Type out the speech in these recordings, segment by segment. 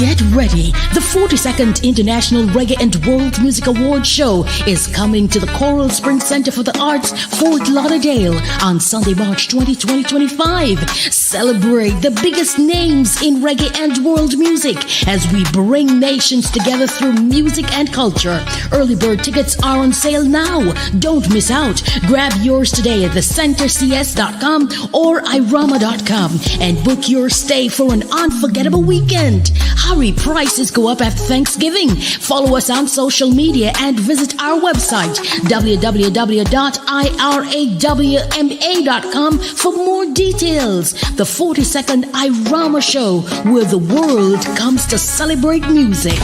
Get ready. The 42nd International Reggae and World Music Awards Show is coming to the Coral Springs Center for the Arts, Fort Lauderdale on Sunday, March 20, 2025. Celebrate the biggest names in reggae and world music as we bring nations together through music and culture. Early bird tickets are on sale now. Don't miss out. Grab yours today at thecentercs.com or irama.com and book your stay for an unforgettable weekend. Hurry, prices go up after Thanksgiving. Follow us on social media and visit our website, www.irawma.com for more details. The 42nd Irama Show, where the world comes to celebrate music.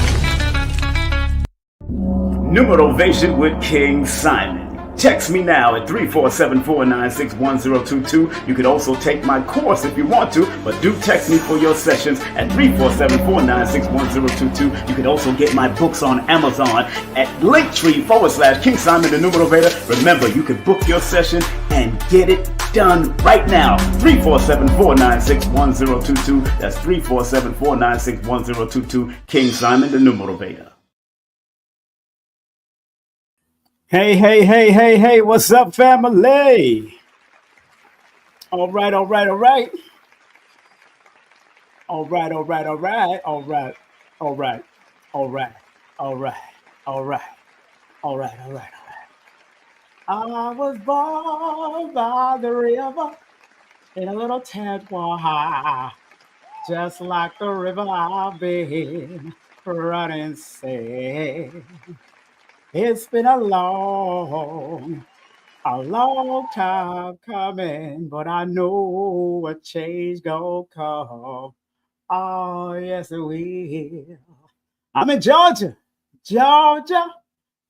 Numerovation with King Simon. Text me now at 347-496-1022. You can also take my course if you want to, but do text me for your sessions at 347-496-1022. You can also get my books on Amazon at linktr.ee/King Simon the Numerovator. Remember, you can book your session and get it done right now. 347-496-1022. That's 347-496-1022. King Simon the Numerovator. Hey, what's up, family? All right. I was born by the river in a little tent, just like the river I've been running, say. It's been a long time coming, but I know a change gonna come. Oh, yes, it will. I'm in Georgia.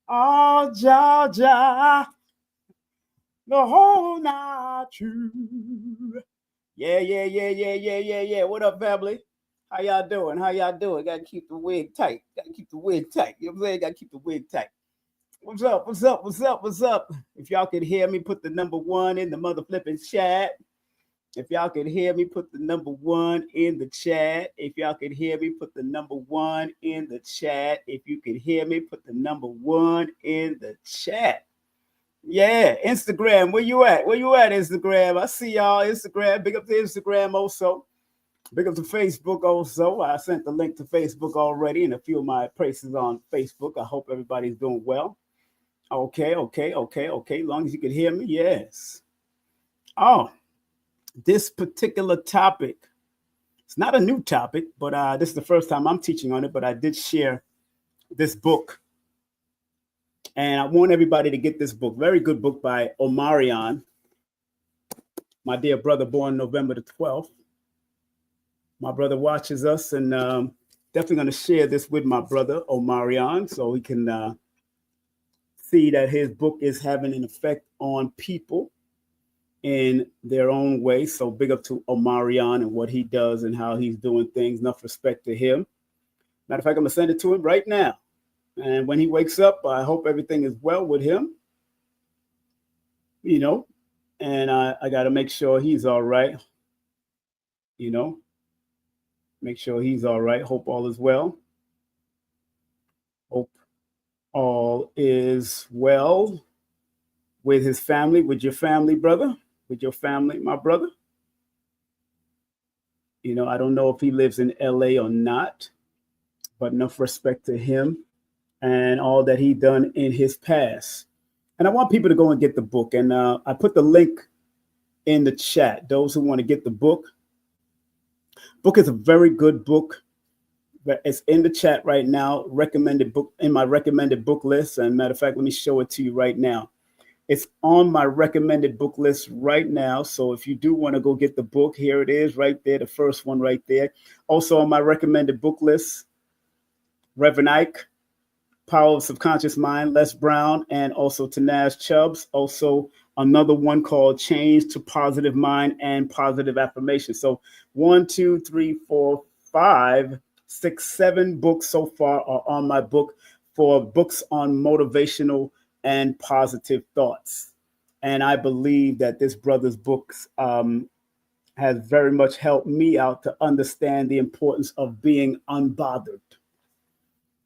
Oh, Georgia. The whole night true. Yeah. What up, family? How y'all doing? Gotta keep the wig tight. You know what I'm saying? Gotta keep the wig tight. What's up? If y'all could hear me, put the number 1 in the mother flipping chat. If y'all can hear me, put the number 1 in the chat. If y'all can hear me, put the number 1 in the chat. If you can hear me, put the number 1 in the chat. Yeah, Instagram. Where you at? Where you at, Instagram? I see y'all, Instagram. Big up to Instagram also. Big up to Facebook also. I sent the link to Facebook already and a few of my places on Facebook. I hope everybody's doing well. Okay. As long as you can hear me, yes. Oh, this particular topic, it's not a new topic, but this is the first time I'm teaching on it, but I did share this book. And I want everybody to get this book. Very good book by Omarion, my dear brother, born November the 12th. My brother watches us, and definitely going to share this with my brother, Omarion, so he can see that his book is having an effect on people in their own way. So big up to Omarion and what he does and how he's doing things. Enough respect to him. Matter of fact, I'm going to send it to him right now. And when he wakes up, I hope everything is well with him. You know, and I got to make sure he's all right. You know, make sure he's all right. Hope all is well. Hope all is well with his family, with your family, brother, with your family, my brother. You know, I don't know if he lives in LA or not, but enough respect to him and all that he done in his past. And I want people to go and get the book. And I put the link in the chat. Those who want to get the book. Book is a very good book. It's in the chat right now. Recommended book in my recommended book list. And matter of fact, let me show it to you right now. It's on my recommended book list right now. So if you do want to go get the book, here it is right there. The first one right there. Also on my recommended book list, Reverend Ike, Power of Subconscious Mind, Les Brown, and also Tanaz Chubbs. Also another one called Change to Positive Mind and Positive Affirmation. So 1, 2, 3, 4, 5, 6, 7 books so far are on my book for books on motivational and positive thoughts. And I believe that this brother's books has very much helped me out to understand the importance of being unbothered.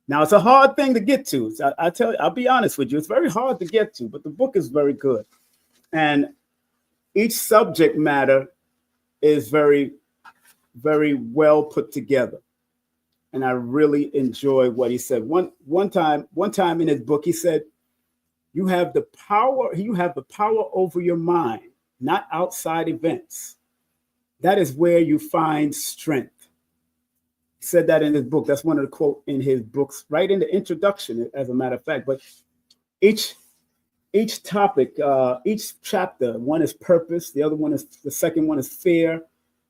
Now, it's a hard thing to get to. I tell you, I'll be honest with you. It's very hard to get to, but the book is very good. And each subject matter is very, very well put together. And I really enjoy what he said. One time in his book, he said, you have the power over your mind, not outside events. That is where you find strength. He said that in his book. That's one of the quotes in his books, right in the introduction, as a matter of fact. But each topic, each chapter, one is purpose. The second one is fear.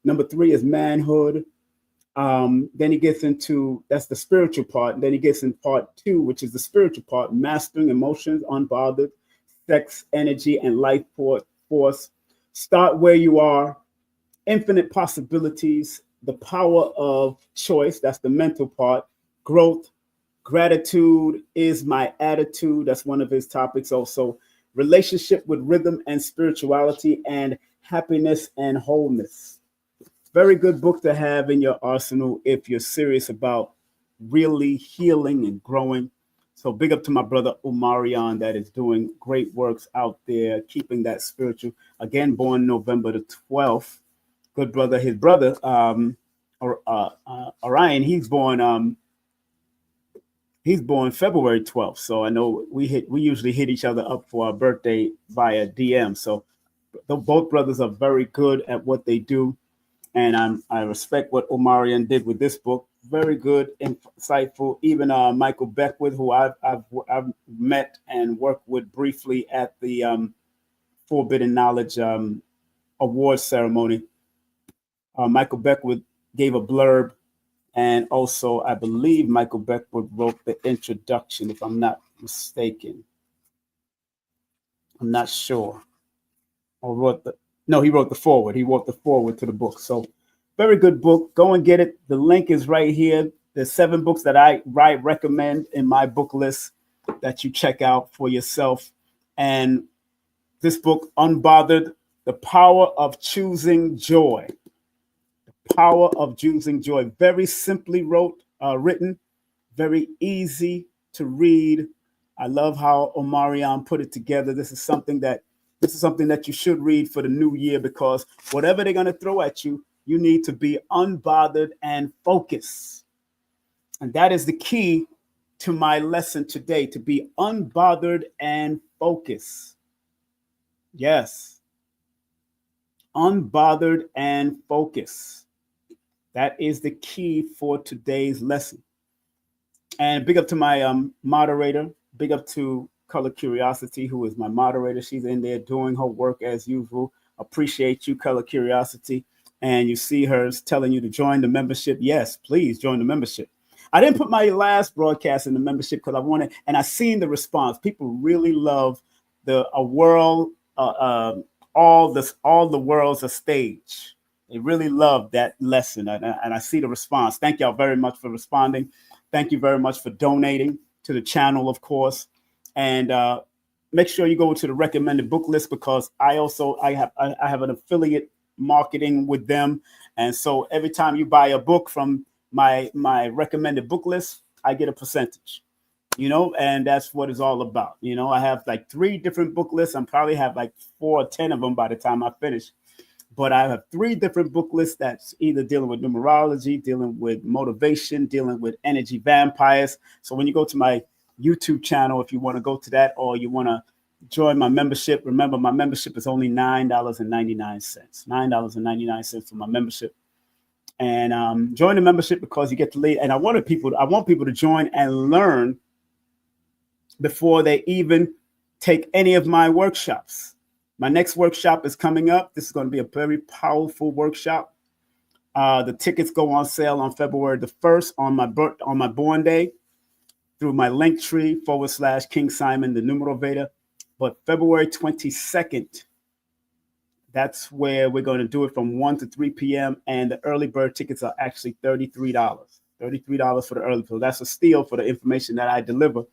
Number 3 is manhood. Then he gets into, that's the spiritual part. And then he gets in part 2, which is the spiritual part, mastering emotions, unbothered, sex, energy, and life force. Start where you are, infinite possibilities, the power of choice. That's the mental part. Growth, gratitude is my attitude. That's one of his topics also. Relationship with rhythm and spirituality, and happiness and wholeness. Very good book to have in your arsenal if you're serious about really healing and growing. So big up to my brother Omarion that is doing great works out there, keeping that spiritual. Again, born November the 12th. Good brother. His brother, Orion, he's born February 12th. So I know we usually hit each other up for our birthday via DM. So both brothers are very good at what they do. And I respect what Omarion did with this book. Very good, insightful. Even Michael Beckwith, who I've met and worked with briefly at the Forbidden Knowledge award ceremony. Michael Beckwith gave a blurb, and also I believe Michael Beckwith wrote the introduction, if I'm not mistaken. I'm not sure. He wrote the foreword. He wrote the foreword to the book. So very good book. Go and get it. The link is right here. There's 7 books that I recommend in my book list that you check out for yourself. And this book, Unbothered, The power of choosing joy. The power of choosing joy. Very simply written, very easy to read. I love how Omarion put it together. This is something that you should read for the new year, because whatever they're going to throw at you, you need to be unbothered and focused. And that is the key to my lesson today, to be unbothered and focused. Yes. Unbothered and focused. That is the key for today's lesson. And big up to my moderator. Big up to Color Curiosity, who is my moderator. She's in there doing her work as usual. Appreciate you, Color Curiosity. And you see her telling you to join the membership. Yes, please join the membership. I didn't put my last broadcast in the membership because I wanted, and I seen the response. People really love a world, all the world's a stage. They really love that lesson, and I see the response. Thank y'all very much for responding. Thank you very much for donating to the channel, of course. And make sure you go to the recommended book list, because I have an affiliate marketing with them. And so every time you buy a book from my recommended book list, I get a percentage, and that's what it's all about. I have like 3 different book lists. I probably have like 4 or 10 of them by the time I finish. But I have 3 different book lists that's either dealing with numerology, dealing with motivation, dealing with energy vampires. So when you go to my YouTube channel, if you want to go to that, or you want to join my membership, remember my membership is only $9.99. $9.99 for my membership. And join the membership because you get to lead. And I want people to join and learn before they even take any of my workshops. My next workshop is coming up. This is going to be a very powerful workshop. The tickets go on sale on February the 1st on my born day through my linktree / King Simon the Numerovator. But February 22nd, that's where we're going to do it from 1 to 3 p.m. And the early bird tickets are actually $33. $33 for the early. So that's a steal for the information that I deliver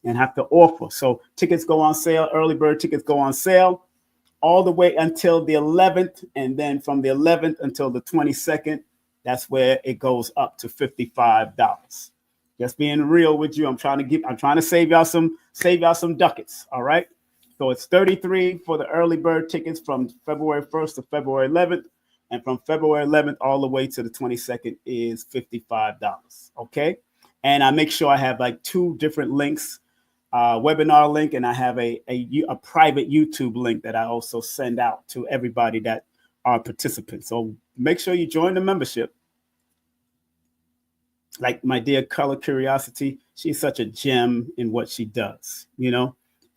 and have to offer. So tickets go on sale. Early bird tickets go on sale all the way until the 11th. And then from the 11th until the 22nd, that's where it goes up to $55. Just being real with you. I'm trying to save y'all some ducats. All right. So it's $33 for the early bird tickets from February 1st to February 11th. And from February 11th all the way to the 22nd is $55. Okay. And I make sure I have like 2 different links, webinar link, and I have a private YouTube link that I also send out to everybody that are participants. So make sure you join the membership. Like my dear Color Curiosity, she's such a gem in what she does,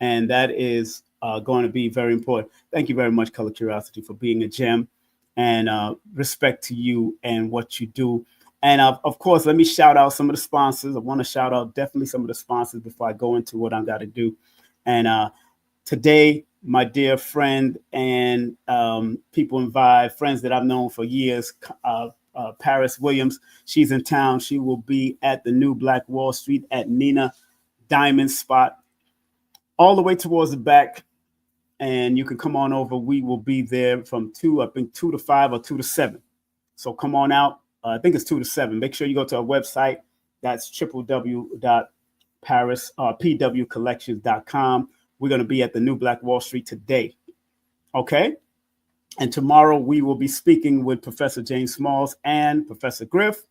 and that is going to be very important. Thank you very much, Color Curiosity, for being a gem, and respect to you and what you do. And of course, let me shout out some of the sponsors. I want to shout out definitely some of the sponsors before I go into what I've got to do. And today, my dear friend and people in Vibe, friends that I've known for years, Paris Williams, she's in town. She will be at the New Black Wall Street at Nina Diamond's spot, all the way towards the back. And you can come on over. We will be there from 2 to 5 or 2 to 7. So come on out. I think it's 2 to 7. Make sure you go to our website. That's www.pwcollections.com. We're going to be at the New Black Wall Street today. Okay. And tomorrow we will be speaking with Professor James Smalls and Professor Griff.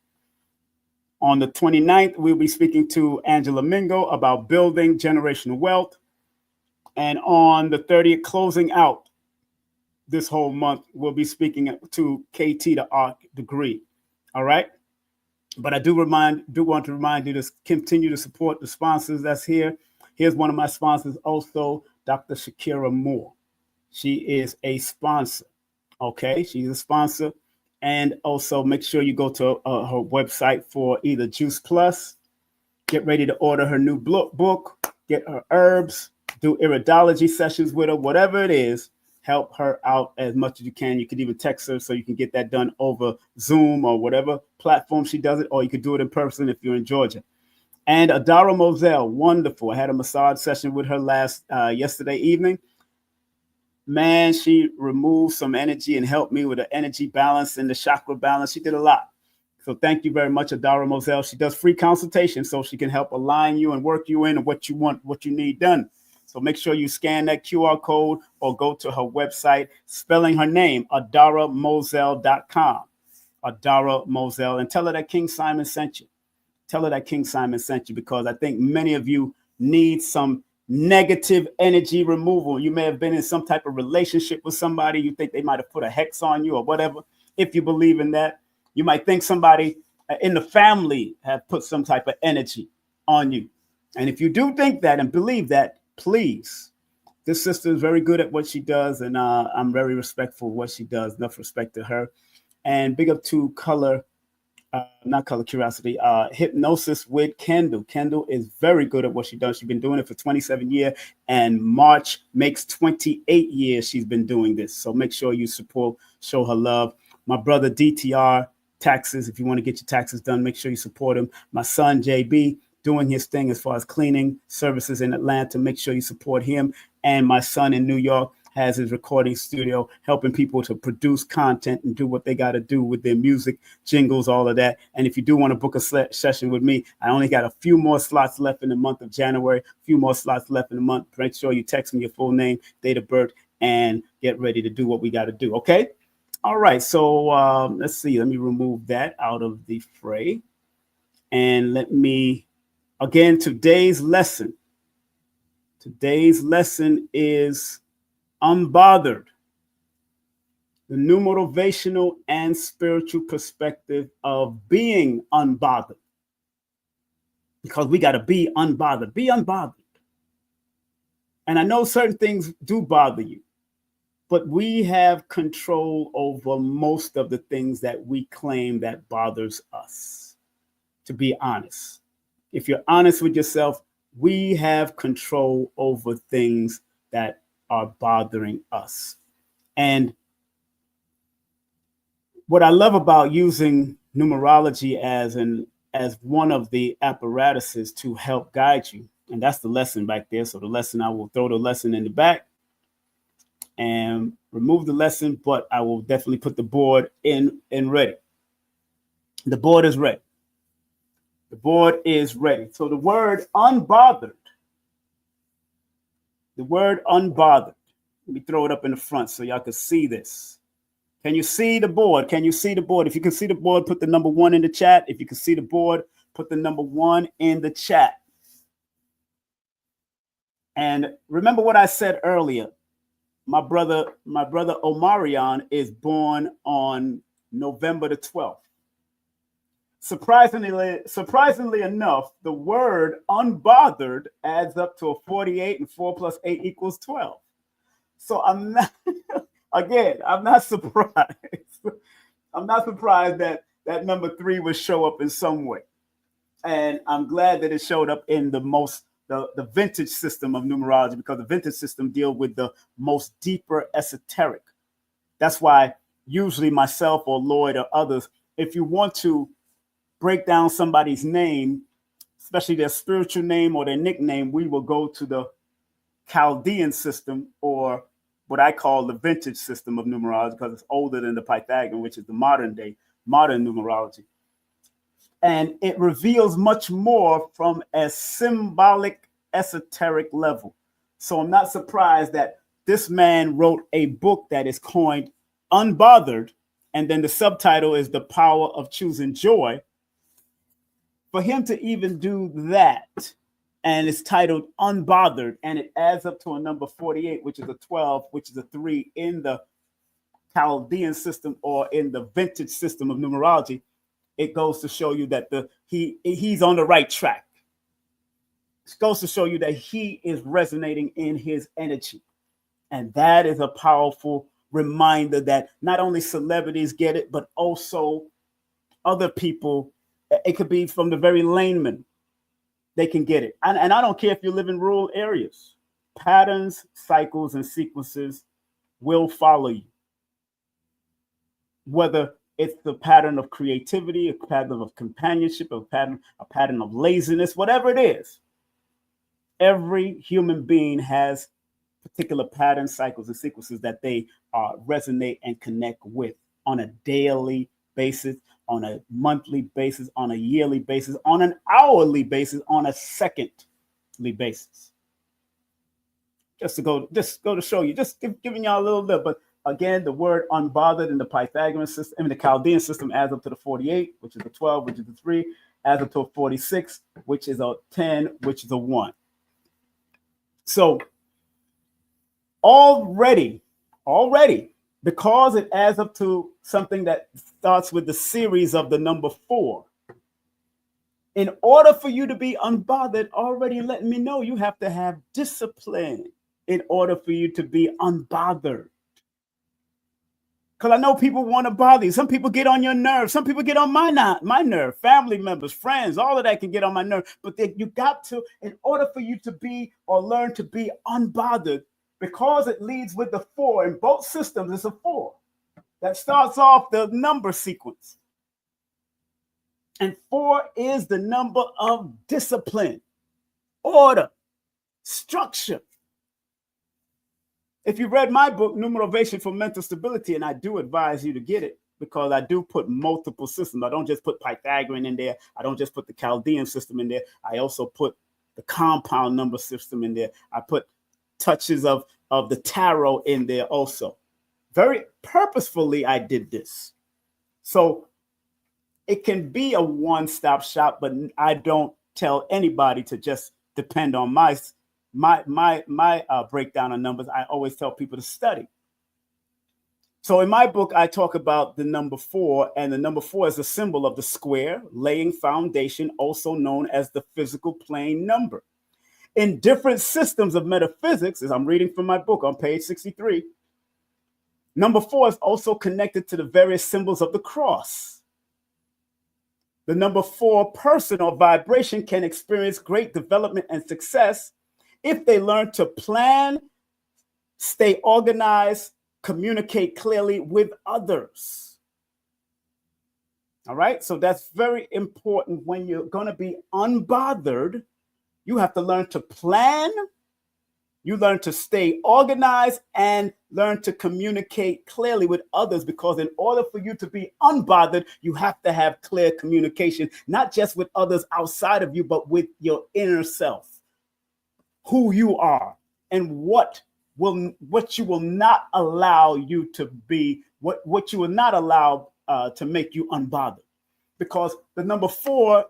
On the 29th, we'll be speaking to Angela Mingo about building generational wealth. And on the 30th, closing out this whole month, we'll be speaking to KT, the art degree. All right. But I do want to remind you to continue to support the sponsors that's here. Here's one of my sponsors also, Dr. Shakira Moore. She is a sponsor. Okay. She's a sponsor. And also make sure you go to her website for either Juice Plus, get ready to order her new book, get her herbs, do iridology sessions with her, whatever it is. Help her out as much as you can. You could even text her so you can get that done over Zoom or whatever platform she does it, or you could do it in person if you're in Georgia. And Adara Moselle, wonderful. I had a massage session with her yesterday evening. man, she removed some energy and helped me with the energy balance and the chakra balance. She did a lot. So thank you very much, Adara Moselle. She does free consultation so she can help align you and work you in and what you want, what you need done. So make sure you scan that QR code or go to her website, spelling her name, AdaraMoselle.com. Adara Moselle, and tell her that King Simon sent you. Tell her that King Simon sent you, because I think many of you need some negative energy removal. You may have been in some type of relationship with somebody. You think they might have put a hex on you or whatever. If you believe in that, you might think somebody in the family have put some type of energy on you. And if you do think that and believe that, please, this sister is very good at what she does. And I'm very respectful of what she does. Enough respect to her. And big up to not Color Curiosity, Hypnosis with Kendall. Kendall is very good at what she does. She's been doing it for 27 years, and March makes 28 years she's been doing this. So make sure you support, show her love. My brother DTR Taxes, if you want to get your taxes done, make sure you support him. My son JB doing his thing as far as cleaning services in Atlanta. Make sure you support him. And my son in New York has his recording studio, helping people to produce content and do what they got to do with their music, jingles, all of that. And if you do want to book a session with me, I only got a few more slots left in the month of January, a few more slots left in the month. Make sure you text me your full name, date of birth, and get ready to do what we got to do. Okay. All right. So let's see. Let me remove that out of the fray. And let me, again, today's lesson. Today's lesson is Unbothered, the numerovational and spiritual perspective of being unbothered. Because we got to be unbothered. Be unbothered. And I know certain things do bother you, but we have control over most of the things that we claim that bothers us. To be honest, if you're honest with yourself, we have control over things that are bothering us. And what I love about using numerology as one of the apparatuses to help guide you, and that's the lesson back there. So the lesson, I will throw the lesson in the back and remove the lesson, but I will definitely put the board in ready. The board is ready. The board is ready. So the word unbothered. The word unbothered. Let me throw it up in the front so y'all can see this. Can you see the board? Can you see the board? If you can see the board, put the number 1 in the chat. If you can see the board, put the number 1 in the chat. And remember what I said earlier. My brother Omarion is born on November the 12th. Surprisingly enough, the word unbothered adds up to a 48, and 4 plus 8 equals 12. So I'm not surprised. I'm not surprised that number 3 would show up in some way. And I'm glad that it showed up in the vintage system of numerology, because the vintage system deals with the most deeper esoteric. That's why usually myself or Lloyd or others, if you want to break down somebody's name, especially their spiritual name or their nickname, we will go to the Chaldean system, or what I call the vintage system of numerology, because it's older than the Pythagorean, which is the modern numerology. And it reveals much more from a symbolic, esoteric level. So I'm not surprised that this man wrote a book that is coined Unbothered, and then the subtitle is The Power of Choosing Joy. For him to even do that, and it's titled Unbothered, and it adds up to a number 48, which is a 12, which is a 3 in the Chaldean system or in the vintage system of numerology, it goes to show you that he's on the right track. It goes to show you that he is resonating in his energy. And that is a powerful reminder that not only celebrities get it, but also other people. It could be from the very layman. They can get it. And I don't care if you live in rural areas. Patterns, cycles, and sequences will follow you. Whether it's the pattern of creativity, a pattern of companionship, a pattern of laziness, whatever it is. Every human being has particular patterns, cycles, and sequences that they resonate and connect with on a daily basis, on a monthly basis, on a yearly basis, on an hourly basis, on a secondly basis. Just to go to show you, just giving y'all a little bit. But again, the word unbothered in the Pythagorean system, in the Chaldean system, adds up to the 48, which is the 12, which is the 3, adds up to a 46, which is a 10, which is a 1. So already, because it adds up to something that starts with the series of the number 4, in order for you to be unbothered, already letting me know you have to have discipline in order for you to be unbothered. Because I know people want to bother you. Some people get on your nerves. Some people get on my nerve. Family members, friends, all of that can get on my nerve. But you got to, in order for you to be or learn to be unbothered, because it leads with the 4 in both systems, it's a 4 that starts off the number sequence. And 4 is the number of discipline, order, structure. If you read my book, Numerovation for Mental Stability, and I do advise you to get it because I do put multiple systems. I don't just put Pythagorean in there. I don't just put the Chaldean system in there. I also put the compound number system in there. I put touches of the tarot in there also. Very purposefully, I did this. So it can be a one-stop shop, but I don't tell anybody to just depend on my breakdown of numbers. I always tell people to study. So in my book, I talk about the number 4, and the number 4 is a symbol of the square, laying foundation, also known as the physical plane number. In different systems of metaphysics, as I'm reading from my book on page 63, number 4 is also connected to the various symbols of the cross. The number 4 person or vibration can experience great development and success if they learn to plan, stay organized, communicate clearly with others. All right, so that's very important. When you're going to be unbothered, you have to learn to plan, you learn to stay organized, and learn to communicate clearly with others, because in order for you to be unbothered, you have to have clear communication, not just with others outside of you, but with your inner self, who you are, and what you will not allow you to be, what you will not allow to make you unbothered. Because the number 4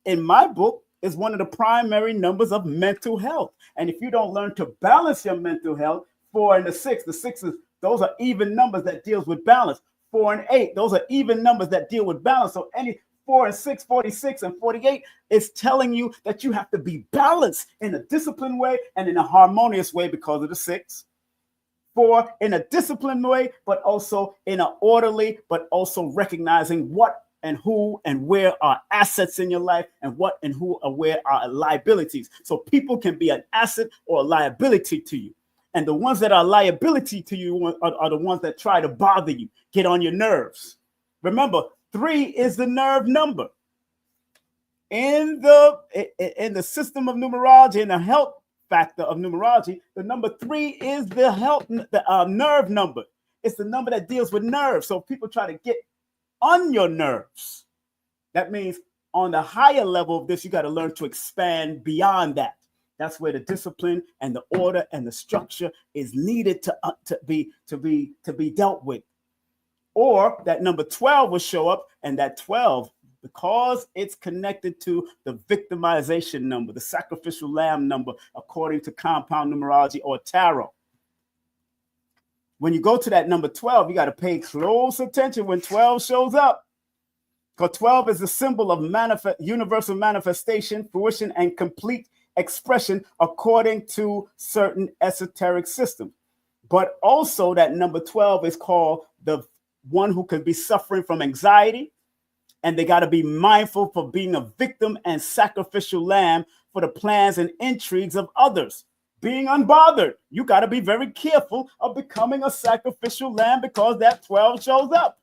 in my book is one of the primary numbers of mental health. And if you don't learn to balance your mental health, 4 and the 6 is, those are even numbers that deals with balance. 4 and 8, those are even numbers that deal with balance. So any 4 and 6, 46 and 48 is telling you that you have to be balanced in a disciplined way and in a harmonious way because of the 6. 4 in a disciplined way, but also in an orderly, but also recognizing what and who and where are assets in your life, and what and who are where are liabilities. So people can be an asset or a liability to you. And the ones that are liability to you are the ones that try to bother you, get on your nerves. Remember, 3 is the nerve number. In the system of numerology, in the health factor of numerology, the number 3 is the nerve number. It's the number that deals with nerves. So people try to get on your nerves. That means on the higher level of this, you got to learn to expand beyond that. That's where the discipline and the order and the structure is needed to be dealt with. Or that number 12 will show up, and that 12, because it's connected to the victimization number, the sacrificial lamb number, according to compound numerology or tarot. When you go to that number 12, you got to pay close attention when 12 shows up. Because 12 is a symbol of universal manifestation, fruition, and complete expression according to certain esoteric systems. But also that number 12 is called the one who could be suffering from anxiety, and they got to be mindful for being a victim and sacrificial lamb for the plans and intrigues of others. Being unbothered, you got to be very careful of becoming a sacrificial lamb, because that 12 shows up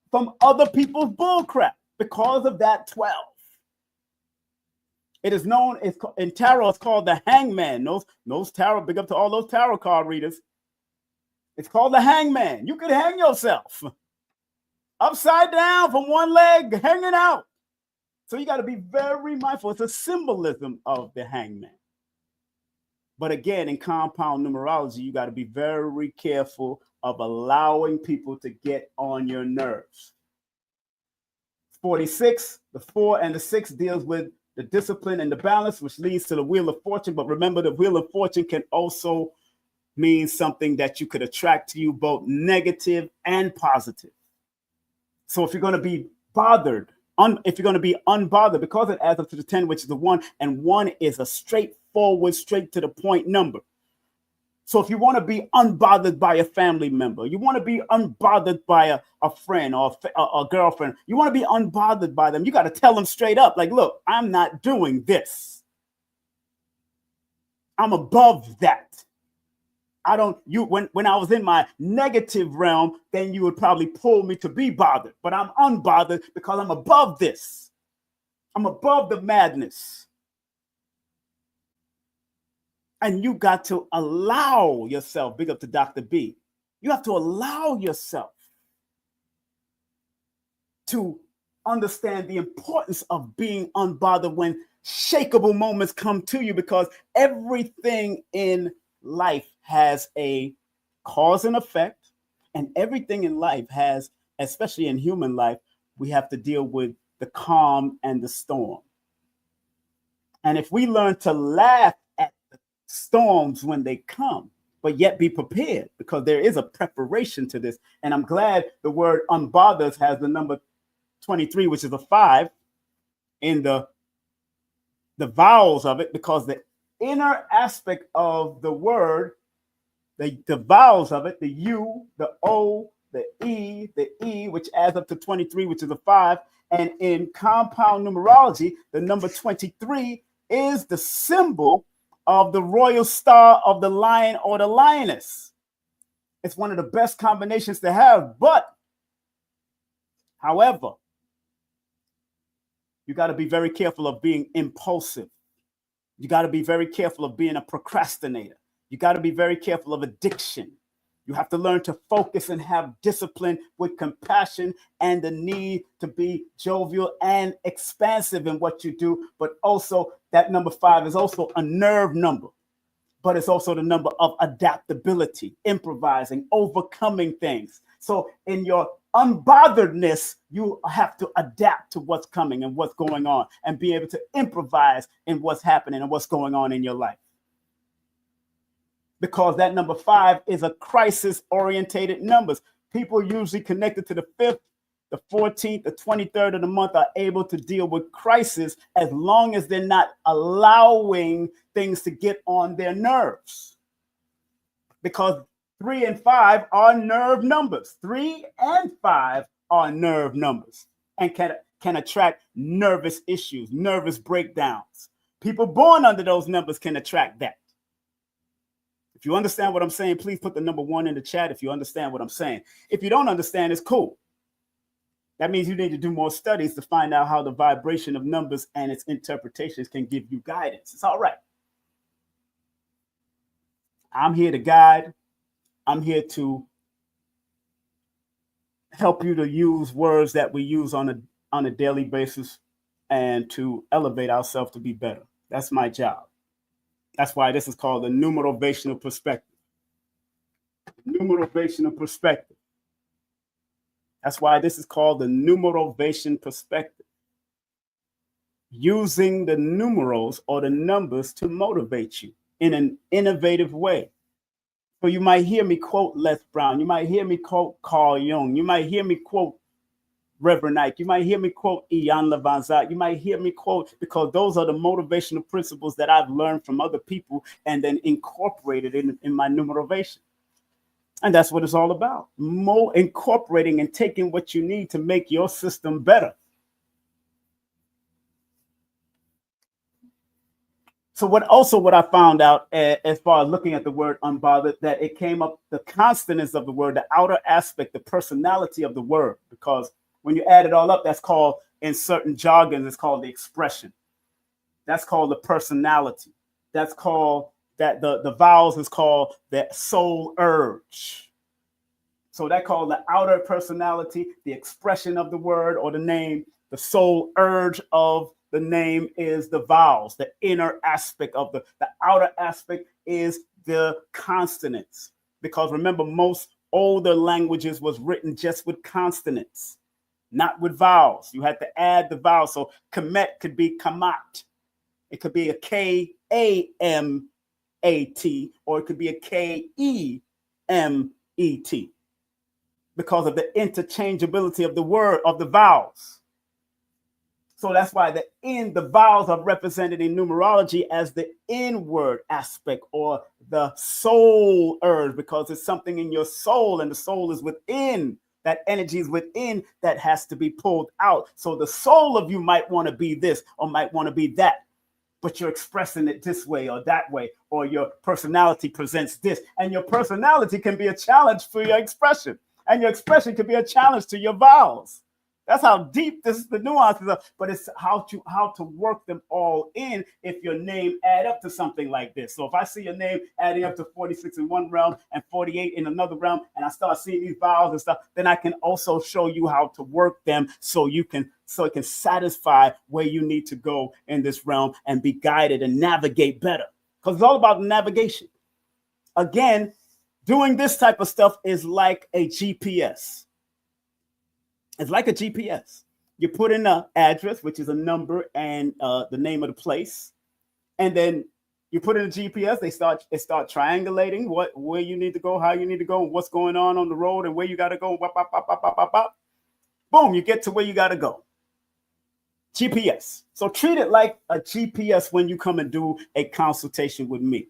from other people's bullcrap because of that 12. It is known in tarot, it's called the hangman. Those tarot, big up to all those tarot card readers. It's called the hangman. You could hang yourself upside down from one leg hanging out. So you got to be very mindful. It's a symbolism of the hangman. But again, in compound numerology, you got to be very careful of allowing people to get on your nerves. 46, the 4 and the 6 deals with the discipline and the balance, which leads to the wheel of fortune. But remember, the wheel of fortune can also mean something that you could attract to you, both negative and positive. So if you're going to be bothered, if you're going to be unbothered, because it adds up to the 10, which is the 1, and 1 is a straightforward, straight to the point number. So if you want to be unbothered by a family member, you want to be unbothered by a friend or a girlfriend, you want to be unbothered by them, you got to tell them straight up, like, look, I'm not doing this. I'm above that. When I was in my negative realm, then you would probably pull me to be bothered, but I'm unbothered because I'm above this. I'm above the madness. And you got to allow yourself, big up to Dr. B, you have to allow yourself to understand the importance of being unbothered when shakeable moments come to you, because everything in life has a cause and effect, and everything in life has, especially in human life, we have to deal with the calm and the storm. And if we learn to laugh at the storms when they come, but yet be prepared, because there is a preparation to this. And I'm glad the word unbothered has the number 23, which is a 5 in the vowels of it, because the inner aspect of the word, the vowels of it, the U, the O, the E, which adds up to 23, which is a 5. And in compound numerology, the number 23 is the symbol of the royal star of the lion or the lioness. It's one of the best combinations to have. But, however, you got to be very careful of being impulsive. You got to be very careful of being a procrastinator. You got to be very careful of addiction. You have to learn to focus and have discipline with compassion and the need to be jovial and expansive in what you do. But also that number 5 is also a nerve number, but it's also the number of adaptability, improvising, overcoming things. So in your unbotheredness, you have to adapt to what's coming and what's going on and be able to improvise in what's happening and what's going on in your life. Because that number 5 is a crisis-orientated numbers. People usually connected to the 5th, the 14th, the 23rd of the month are able to deal with crisis as long as they're not allowing things to get on their nerves. Because 3 and 5 are nerve numbers. 3 and 5 are nerve numbers and can attract nervous issues, nervous breakdowns. People born under those numbers can attract that. If you understand what I'm saying, please put the number 1 in the chat if you understand what I'm saying. If you don't understand, it's cool. That means you need to do more studies to find out how the vibration of numbers and its interpretations can give you guidance. It's all right. I'm here to guide. I'm here to help you to use words that we use on a daily basis and to elevate ourselves to be better. That's my job. That's why this is called the numerovational perspective. Numerovational perspective. That's why this is called the numerovation perspective. Using the numerals or the numbers to motivate you in an innovative way. So you might hear me quote Les Brown. You might hear me quote Carl Jung. You might hear me quote Reverend Ike. You might hear me quote Ian Levanzat. You might hear me quote, because those are the motivational principles that I've learned from other people and then incorporated in my numerovation. And that's what it's all about. Incorporating and taking what you need to make your system better. So what I found out as far as looking at the word unbothered, that it came up, the consonants of the word, the outer aspect, the personality of the word, because when you add it all up, that's called, in certain jargons, it's called the expression. That's called the personality. That's called that the vowels is called the soul urge. So that called the outer personality, the expression of the word or the name. The soul urge of the name is the vowels, the inner aspect of the outer aspect is the consonants. Because remember, most older languages was written just with consonants, not with vowels. You had to add the vowels. So Kemet could be Kamat. It could be a K-A-M-A-T, or it could be a K-E-M-E-T, because of the interchangeability of the word, of the vowels. So that's why the vowels are represented in numerology as the inward aspect or the soul urge, because it's something in your soul, and the soul is within. That energy is within that has to be pulled out. So the soul of you might want to be this or might want to be that, but you're expressing it this way or that way, or your personality presents this, and your personality can be a challenge for your expression, and your expression can be a challenge to your vowels. That's how deep the nuances are, but it's how to work them all in if your name add up to something like this. So if I see your name adding up to 46 in one realm and 48 in another realm, and I start seeing these vowels and stuff, then I can also show you how to work them so it can satisfy where you need to go in this realm and be guided and navigate better. Because it's all about navigation. Again, doing this type of stuff is like a GPS. It's like a GPS. You put in an address, which is a number and the name of the place, and then you put in a GPS. It start triangulating where you need to go, how you need to go, and what's going on the road, and where you got to go. Bop, bop, bop, bop, bop, bop, bop. Boom! You get to where you got to go. GPS. So treat it like a GPS when you come and do a consultation with me.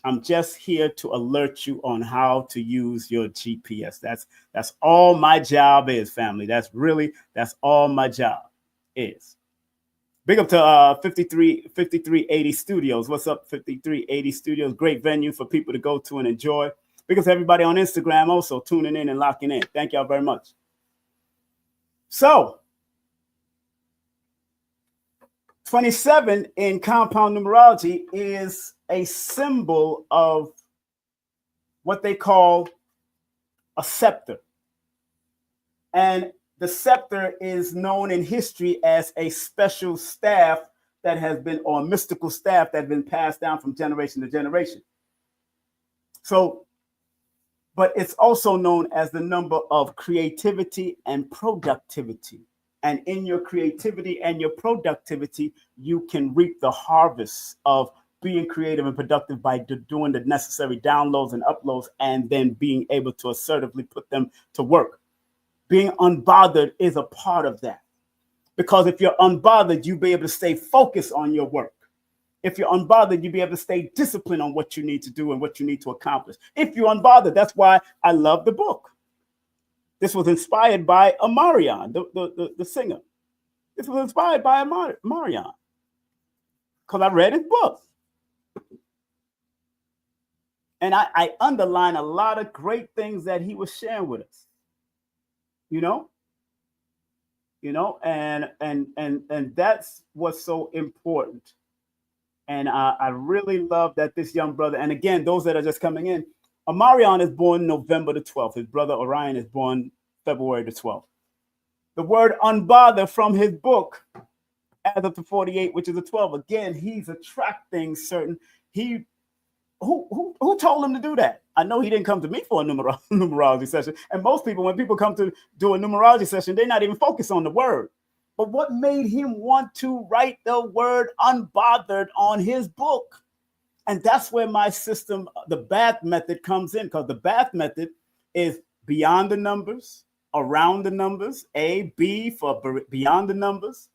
I'm just here to alert you on how to use your GPS. That's all my job is, family. That's all my job is. Big up to 5380 Studios. What's up, 5380 Studios? Great venue for people to go to and enjoy. Big up to everybody on Instagram also tuning in and locking in. Thank y'all very much. So, 27 in compound numerology is a symbol of what they call a scepter. And the scepter is known in history as a special staff that has been, or a mystical staff that has been passed down from generation to generation. So, but it's also known as the number of creativity and productivity. And in your creativity and your productivity, you can reap the harvest of being creative and productive by doing the necessary downloads and uploads, and then being able to assertively put them to work. Being unbothered is a part of that. Because if you're unbothered, you'll be able to stay focused on your work. If you're unbothered, you'll be able to stay disciplined on what you need to do and what you need to accomplish. If you're unbothered, that's why I love the book. This was inspired by Amarion, the singer. This was inspired by Amarion, because I read his book. And I underline a lot of great things that he was sharing with us. And that's what's so important. And I really love that this young brother, and again, those that are just coming in, Amarion is born November the 12th. His brother Orion is born February the 12th. The word unbother from his book adds up to 48, which is a 12. Again, he's attracting certain. Who told him to do that? I know he didn't come to me for a numerology session. And most people, when people come to do a numerology session, they're not even focused on the word. But what made him want to write the word unbothered on his book? And that's where my system, the Bath method, comes in, because the Bath method is beyond the numbers, around the numbers, A, B for beyond the numbers,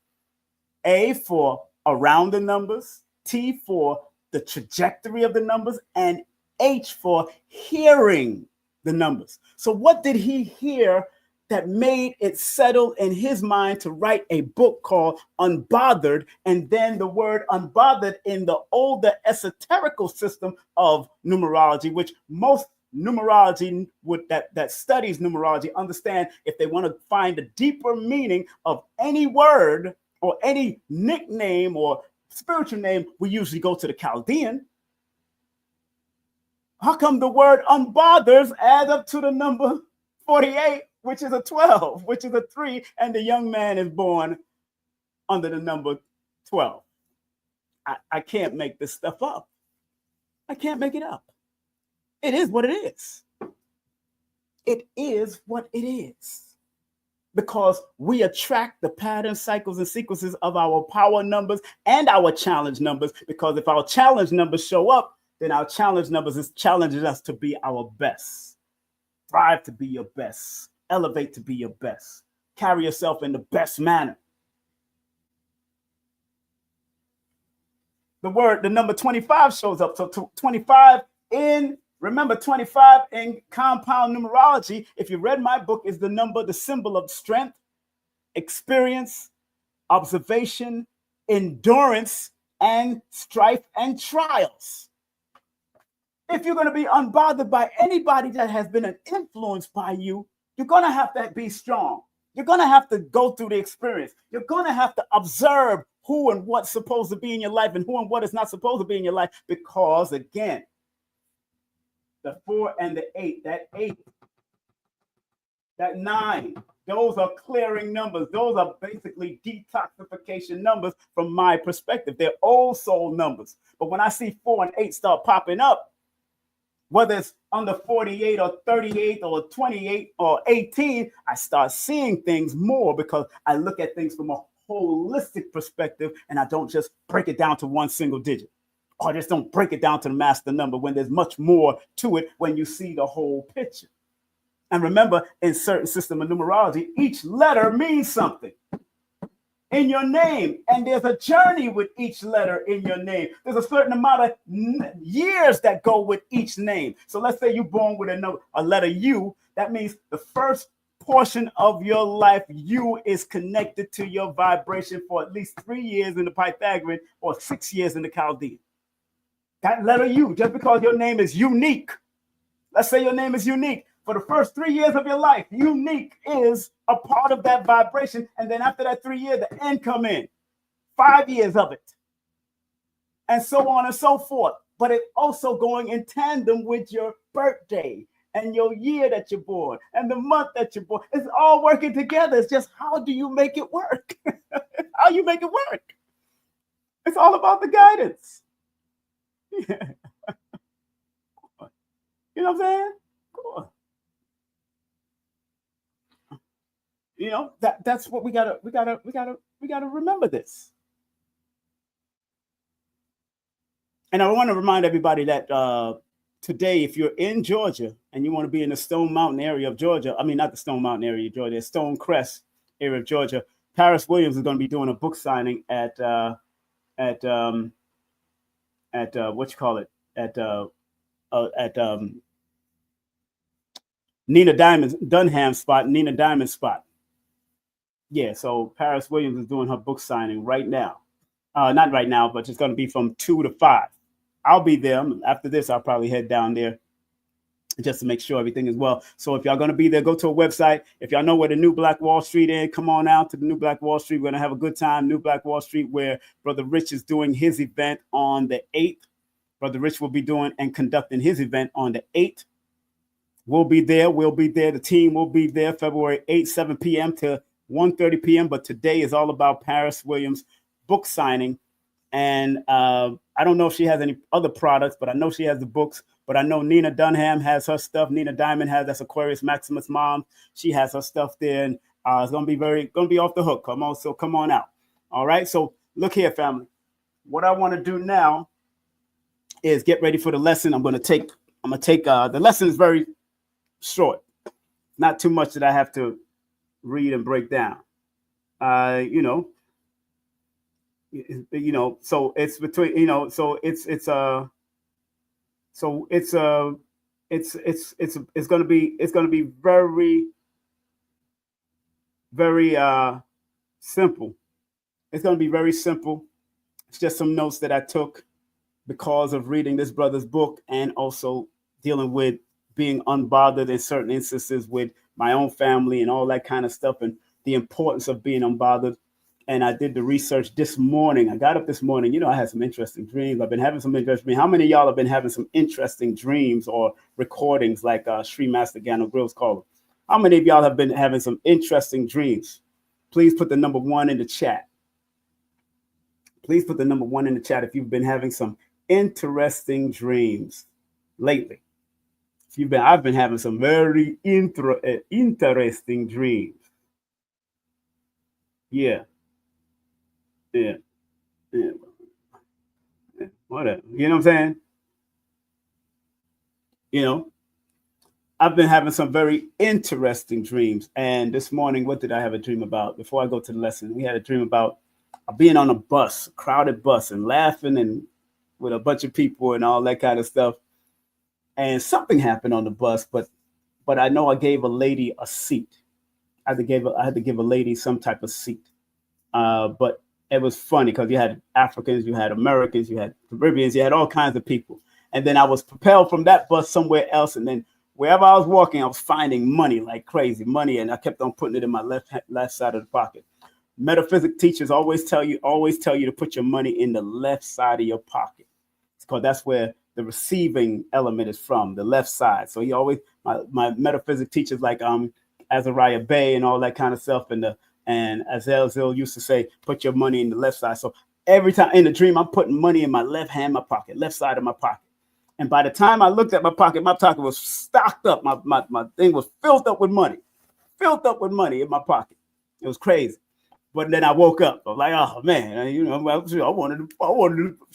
A for around the numbers, T for the trajectory of the numbers, and H for hearing the numbers. So what did he hear that made it settle in his mind to write a book called Unbothered? And then the word unbothered in the older esoterical system of numerology, which most numerology that studies numerology understand, if they want to find a deeper meaning of any word or any nickname or spiritual name, we usually go to the Chaldean. How come the word unbothered adds up to the number 48, which is a 12, which is a 3, and the young man is born under the number 12? I can't make this stuff up. I can't make it up. It is what it is. It is what it is. Because we attract the patterns, cycles, and sequences of our power numbers and our challenge numbers. Because if our challenge numbers show up, then our challenge numbers challenges us to be our best. Thrive to be your best. Elevate to be your best. Carry yourself in the best manner. The number 25 shows up. So 25 remember 25 in compound numerology, if you read my book, is the symbol of strength, experience, observation, endurance, and strife and trials. If you're going to be unbothered by anybody that has been influenced by you, you're going to have to be strong. You're going to have to go through the experience. You're going to have to observe who and what's supposed to be in your life and who and what is not supposed to be in your life. Because, again, the 4 and the 8, that 9, those are clearing numbers. Those are basically detoxification numbers from my perspective. They're old soul numbers. But when I see 4 and 8 start popping up, whether it's under 48 or 38 or 28 or 18, I start seeing things more because I look at things from a holistic perspective and I don't just break it down to one single digit. Or just don't break it down to the master number when there's much more to it when you see the whole picture. And remember, in certain system of numerology, each letter means something in your name. And there's a journey with each letter in your name. There's a certain amount of years that go with each name. So let's say you're born with a letter U. That means the first portion of your life, U is connected to your vibration for at least 3 years in the Pythagorean or 6 years in the Chaldean. That letter U, just because your name is unique. Let's say your name is unique. For the first 3 years of your life, unique is a part of that vibration. And then after that 3 years, the N come in. 5 years of it. And so on and so forth. But it's also going in tandem with your birthday and your year that you're born and the month that you're born. It's all working together. It's just how do you make it work? How you make it work? It's all about the guidance. Yeah. You know what I'm saying? Cool. You know, that's what we gotta remember this. And I want to remind everybody that today, if you're in Georgia and you want to be in the Stone Mountain area of Georgia, I mean, not the Stone Mountain area of Georgia, Stone Crest area of Georgia, Paris Williams is going to be doing a book signing at Nina Diamond's spot. Yeah, so Paris Williams is doing her book signing right now. Not right now, but it's going to be from 2 to 5. I'll be there. After this, I'll probably head down there just to make sure everything is well. So if y'all going to be there, go to a website. If y'all know where the New Black Wall Street is, come on out to the New Black Wall Street. We're going to have a good time. New Black Wall Street, where Brother Rich is doing his event on the 8th. Brother Rich will be doing and conducting his event on the 8th. We'll be there. The team will be there February 8th, 7 p.m. to 1:30 p.m. But today is all about Paris Williams' book signing. And I don't know if she has any other products, but I know she has the books. But I know Nina Dunham has her stuff. Nina Diamond that's Aquarius Maximus mom. She has her stuff there, and it's gonna be off the hook. Come on out. All right. So look here, family. What I want to do now is get ready for the lesson. I'm gonna take the lesson is very short, not too much that I have to read and break down. So it's between, it's going to be very, very simple. It's going to be very simple. It's just some notes that I took because of reading this brother's book and also dealing with being unbothered in certain instances with my own family and all that kind of stuff, and the importance of being unbothered. and I did the research this morning. I got up this morning. You know, I had some interesting dreams. I've been having some interesting dreams. How many of y'all have been having some interesting dreams or recordings like Sri Master Gano Grills call them? How many of y'all have been having some interesting dreams? Please put the number 1 in the chat. Please put the number 1 in the chat if you've been having some interesting dreams lately. I've been having some very interesting dreams. Yeah. Whatever. You know what I'm saying? You know, I've been having some very interesting dreams. And this morning, what did I have a dream about? Before I go to the lesson, we had a dream about being on a bus, a crowded bus, and laughing and with a bunch of people and all that kind of stuff. And something happened on the bus, but I know I gave a lady a seat. I had to give a lady some type of seat. But it was funny because you had Africans, you had Americans, you had Caribbeans, you had all kinds of people. And then I was propelled from that bus somewhere else. And then wherever I was walking, I was finding money like crazy, money. And I kept on putting it in my left side of the pocket. Metaphysics teachers always tell you to put your money in the left side of your pocket. It's because that's where the receiving element is from, the left side. So he always, my metaphysics teachers like Azariah Bay and all that kind of stuff, and Azazel used to say, put your money in the left side. So every time in the dream, I'm putting money in my left hand, my pocket, left side of my pocket. And by the time I looked at my pocket was stocked up. My thing was filled up with money in my pocket. It was crazy. But then I woke up. I was like, oh man, I wanted to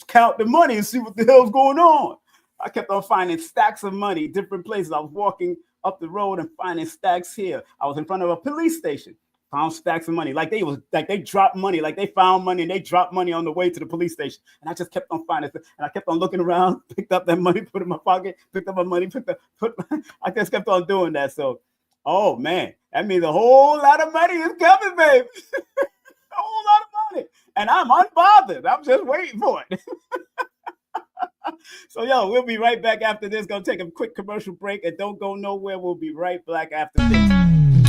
count the money and see what the hell's going on. I kept on finding stacks of money, different places. I was walking up the road and finding stacks here. I was in front of a police station, found stacks of money. Like they dropped money, like they found money and they dropped money on the way to the police station. And I just kept on finding it. And I kept on looking around, picked up that money, put it in my pocket, picked up my money, I just kept on doing that. So, oh man, that means a whole lot of money is coming, baby. A whole lot of money. And I'm unbothered. I'm just waiting for it. So, we'll be right back after this. Gonna take a quick commercial break and don't go nowhere. We'll be right back after this.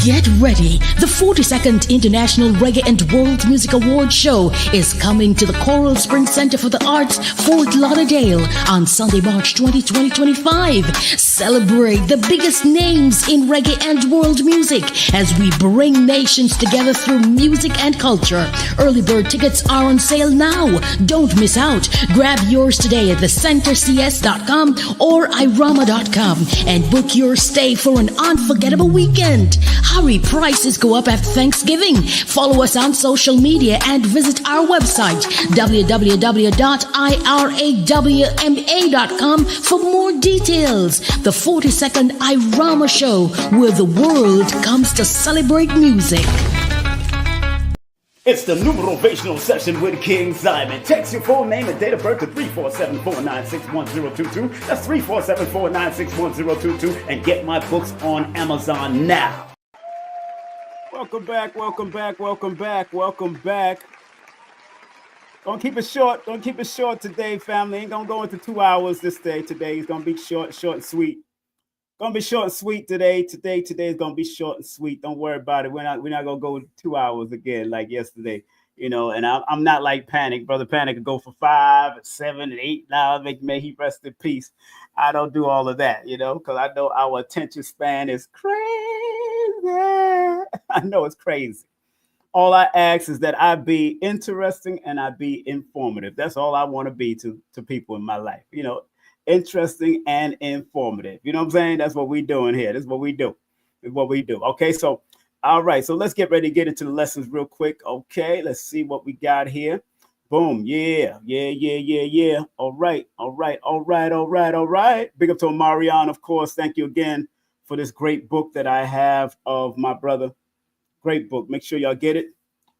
Get ready. The 42nd International Reggae and World Music Award Show is coming to the Coral Springs Center for the Arts, Fort Lauderdale on Sunday, March 20, 2025. Celebrate the biggest names in reggae and world music as we bring nations together through music and culture. Early bird tickets are on sale now. Don't miss out. Grab yours today at thecentercs.com or irama.com and book your stay for an unforgettable weekend. Hurry, prices go up after Thanksgiving. Follow us on social media and visit our website, www.irawma.com for more details. The 42nd Irama Show, where the world comes to celebrate music. It's the Numerovational session with King Simon. Text your full name and date of birth to 347-496-1022. That's 347-496-1022. And get my books on Amazon now. Welcome back. Don't keep it short today, family. Ain't gonna go into 2 hours this day. Today is gonna be short and sweet. Gonna be short and sweet today. Today is gonna be short and sweet. Don't worry about it. We're not gonna go 2 hours again like yesterday. And I'm not like Panic. Brother Panic could go for 5, 7, and 8 hours. May he rest in peace. I don't do all of that, because I know our attention span is crazy. I know it's crazy. All I ask is that I be interesting and I be informative. That's all I want to be to people in my life. Interesting and informative. You know what I'm saying? That's what we're doing here. This is what we do. Okay, so all right. So let's get ready to get into the lessons real quick. Okay, let's see what we got here. Boom. Yeah. All right. Big up to Marion, of course. Thank you again for this great book that I have of my brother. Great book. Make sure y'all get it.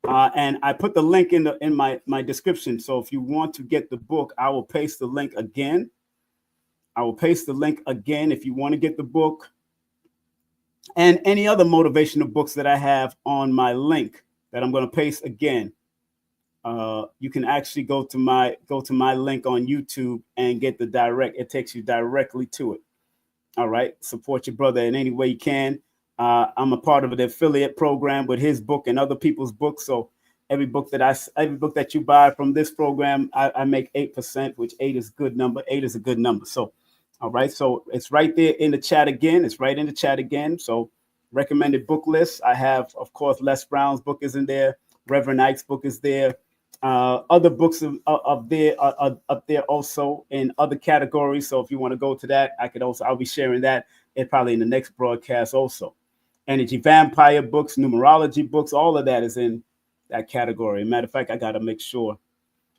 And I put the link in my description. So if you want to get the book, I will paste the link again. If you want to get the book and any other motivational books that I have on my link that I'm going to paste again. You can actually go to my link on YouTube and get the direct. It takes you directly to it. All right. Support your brother in any way you can. I'm a part of the affiliate program with his book and other people's books. So Every book that you buy from this program, I make 8%, which 8 is a good number. 8 is a good number. So, all right. So it's right there in the chat again. It's right in the chat again. So recommended book list. I have, of course, Les Brown's book is in there. Reverend Ike's book is there. Other books up there also in other categories. So if you want to go to that, I'll be sharing that probably in the next broadcast also. Energy Vampire books, numerology books, all of that is in that category. Matter of fact, I got to make sure.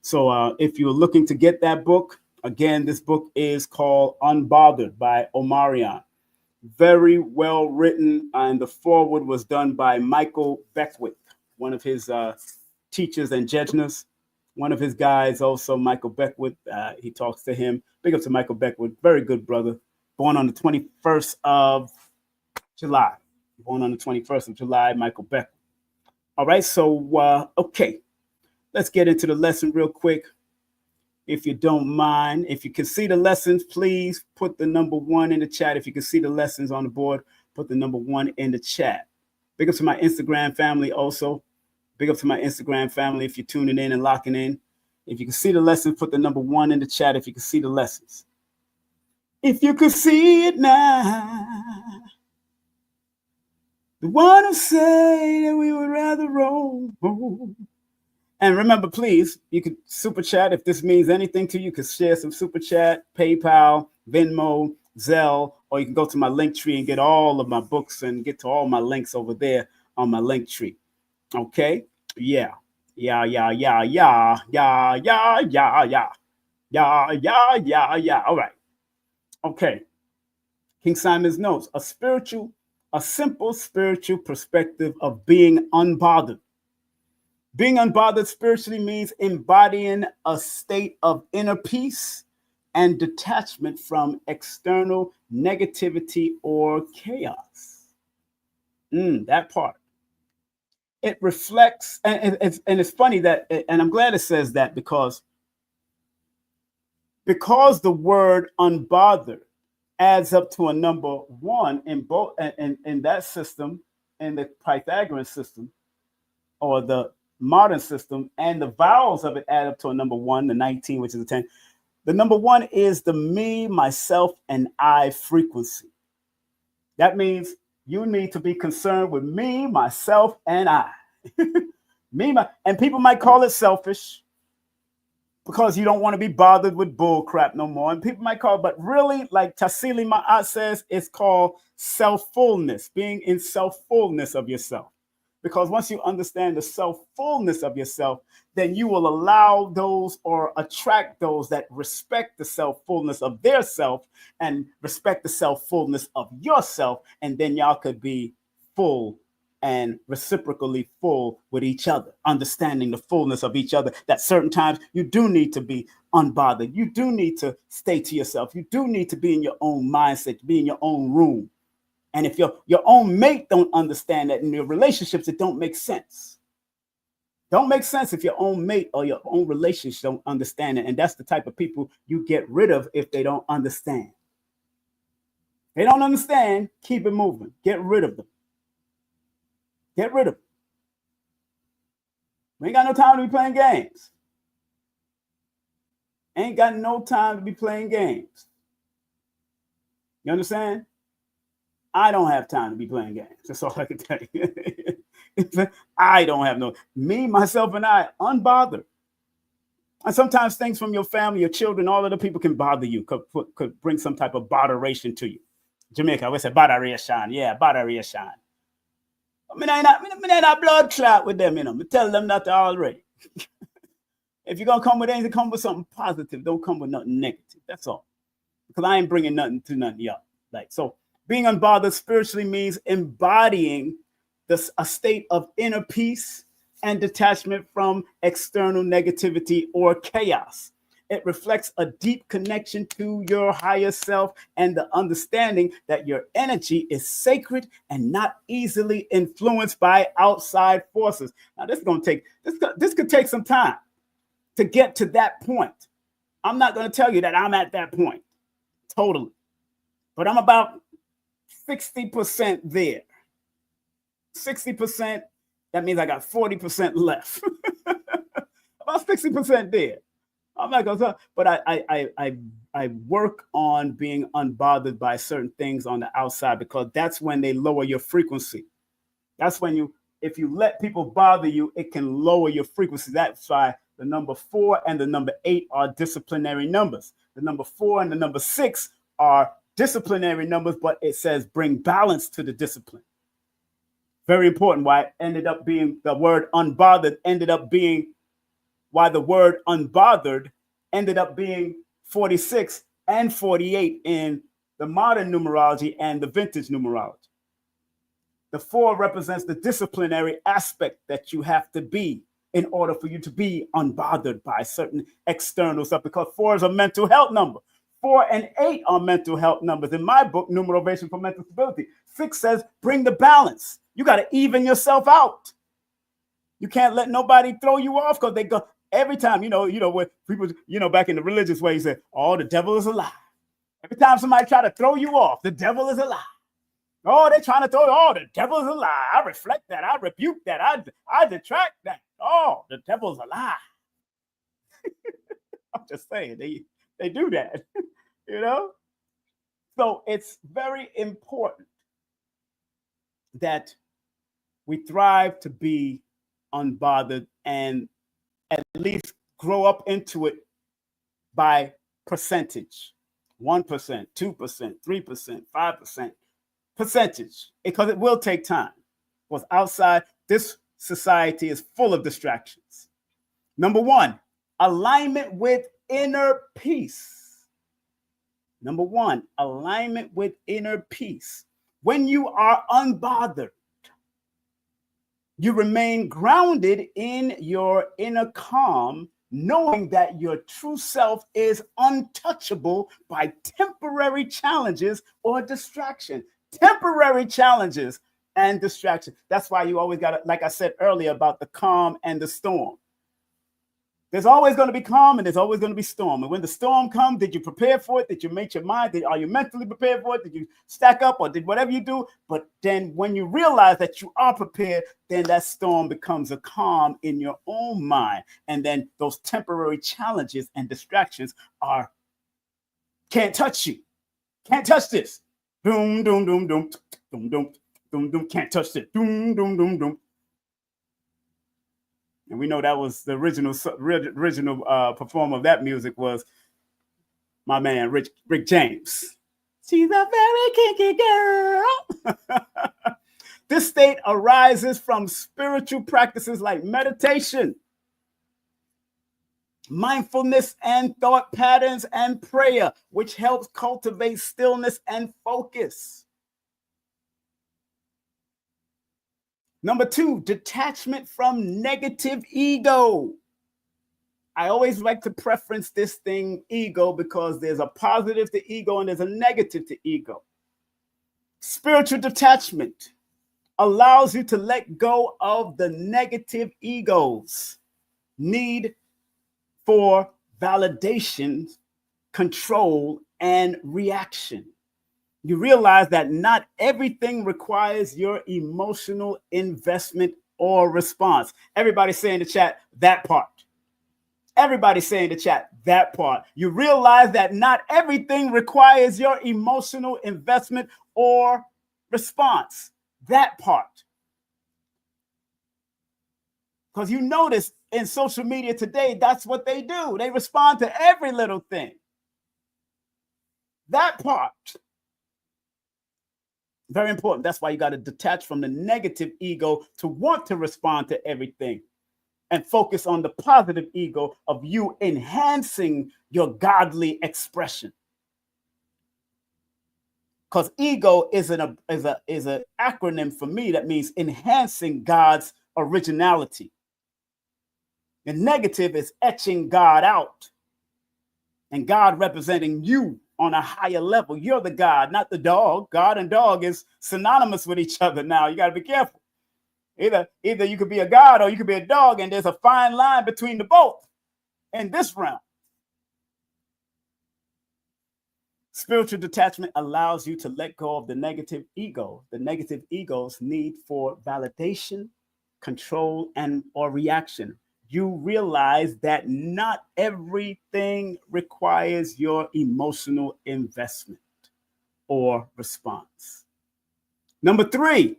So if you're looking to get that book, again, this book is called Unbothered by Omarion. Very well written, and the foreword was done by Michael Beckwith, one of his teachers and judges. One of his guys also, Michael Beckwith, he talks to him. Big up to Michael Beckwith, very good brother. Born on the 21st of July. Born on the 21st of July, Michael Beckwith. All right, so, okay. Let's get into the lesson real quick. If you don't mind, if you can see the lessons, please put the number 1 in the chat. If you can see the lessons on the board, put the number 1 in the chat. Big up to my Instagram family also. Big up to my Instagram family if you're tuning in and locking in. If you can see the lessons, put the number 1 in the chat if you can see the lessons. If you could see it now, the one who say that we would rather roll. And remember, please, you could super chat if this means anything to you. You could share some super chat, PayPal, Venmo, Zelle, or you can go to my link tree and get all of my books and get to all my links over there on my link tree. Okay? Yeah. Yeah. All right. Okay. King Simon's notes, a simple spiritual perspective of being unbothered. Being unbothered spiritually means embodying a state of inner peace and detachment from external negativity or chaos. That part. It reflects, and it's funny that, and I'm glad it says that because the word unbothered adds up to a number 1 in both in that system, in the Pythagorean system, or the modern system, and the vowels of it add up to a number 1, the 19, which is a 10. The number 1 is the me, myself, and I frequency. That means you need to be concerned with me, myself, and I. And people might call it selfish because you don't want to be bothered with bull crap no more. And people might call it, but really, like Tassili Ma'at says, it's called self-fullness, being in self-fullness of yourself. Because once you understand the self-fullness of yourself, then you will allow those or attract those that respect the self-fullness of their self and respect the self-fullness of yourself. And then y'all could be full and reciprocally full with each other, understanding the fullness of each other, that certain times you do need to be unbothered. You do need to stay to yourself. You do need to be in your own mindset, be in your own room. And if your own mate don't understand that in your relationships, it don't make sense. Don't make sense if your own mate or your own relationship don't understand it. And that's the type of people you get rid of if they don't understand. They don't understand, keep it moving. Get rid of them. Get rid of them. We ain't got no time to be playing games. Ain't got no time to be playing games. You understand? I don't have time to be playing games. That's all I can tell you. I don't have me, myself, and I, unbothered. And sometimes things from your family, your children, all of the people can bother you, could bring some type of botheration to you. Jamaica, we say botheration. Yeah, botheration. I ain't a blood clot with them, I tell them that already. If you're going to come with anything, come with something positive. Don't come with nothing negative. That's all. Because I ain't bringing nothing to nothing up. So being unbothered spiritually means embodying a state of inner peace and detachment from external negativity or chaos. It reflects a deep connection to your higher self and the understanding that your energy is sacred and not easily influenced by outside forces. Now, this could take some time to get to that point. I'm not going to tell you that I'm at that point totally, but I'm about 60% there. 60%, that means I got 40% left. about 60% there. I'm not gonna talk, but I work on being unbothered by certain things on the outside, because that's when they lower your frequency. That's when if you let people bother you, it can lower your frequency. That's why the number 4 and the number 8 are disciplinary numbers. The number 4 and the number 6 are disciplinary numbers, but it says bring balance to the discipline. Very important. Why it ended up being the word unbothered ended up being why the word unbothered ended up being 46 and 48 in the modern numerology and the vintage numerology. The 4 represents the disciplinary aspect that you have to be in order for you to be unbothered by certain external stuff, because 4 is a mental health number. 4 and 8 are mental health numbers. In my book, Numerovation for Mental Stability, 6 says bring the balance. You got to even yourself out. You can't let nobody throw you off, because they go every time, when people, back in the religious way, you say, oh, the devil is a lie. Every time somebody try to throw you off, the devil is a lie. Oh, they're trying to throw, oh, the devil is a lie. I reflect that. I rebuke that. I detract that. Oh, the devil's a lie. I'm just saying, they do that, So it's very important that we thrive to be unbothered and at least grow up into it by percentage. 1%, 2%, 3%, 5%. Percentage, because it will take time. Because outside, this society is full of distractions. Number 1, alignment with inner peace. Number 1, alignment with inner peace. When you are unbothered, you remain grounded in your inner calm, knowing that your true self is untouchable by temporary challenges or distraction. Temporary challenges and distraction. That's why you always got to, like I said earlier about the calm and the storm. There's always going to be calm and there's always going to be storm. And when the storm comes, did you prepare for it? Did you make your mind? Are you mentally prepared for it? Did you stack up or did whatever you do? But then when you realize that you are prepared, then that storm becomes a calm in your own mind. And then those temporary challenges and distractions can't touch you. Can't touch this. Doom, doom, doom, doom, doom, doom, doom, doom. Can't touch it. Doom, doom, doom, doom. And we know that was the original performer of that music was my man, Rick James. She's a very kinky girl. This state arises from spiritual practices like meditation, mindfulness and thought patterns, and prayer, which helps cultivate stillness and focus. Number 2, detachment from negative ego. I always like to preference this thing, ego, because there's a positive to ego and there's a negative to ego. Spiritual detachment allows you to let go of the negative ego's need for validation, control, and reaction. You realize that not everything requires your emotional investment or response. Everybody say in the chat, that part. Everybody say in the chat, that part. You realize that not everything requires your emotional investment or response. That part. Because you notice in social media today, that's what they do. They respond to every little thing. That part. Very important. That's why you got to detach from the negative ego to want to respond to everything and focus on the positive ego of you enhancing your godly expression. Because ego is an acronym for me that means enhancing God's originality. The negative is etching God out and God representing you on a higher level. You're the God, not the dog. God and dog is synonymous with each other now. You got to be careful. Either you could be a God or you could be a dog, and there's a fine line between the both in this realm. Spiritual detachment allows you to let go of the negative ego. The negative ego's need for validation, control, or reaction. you realize that not everything requires your emotional investment or response. Number three,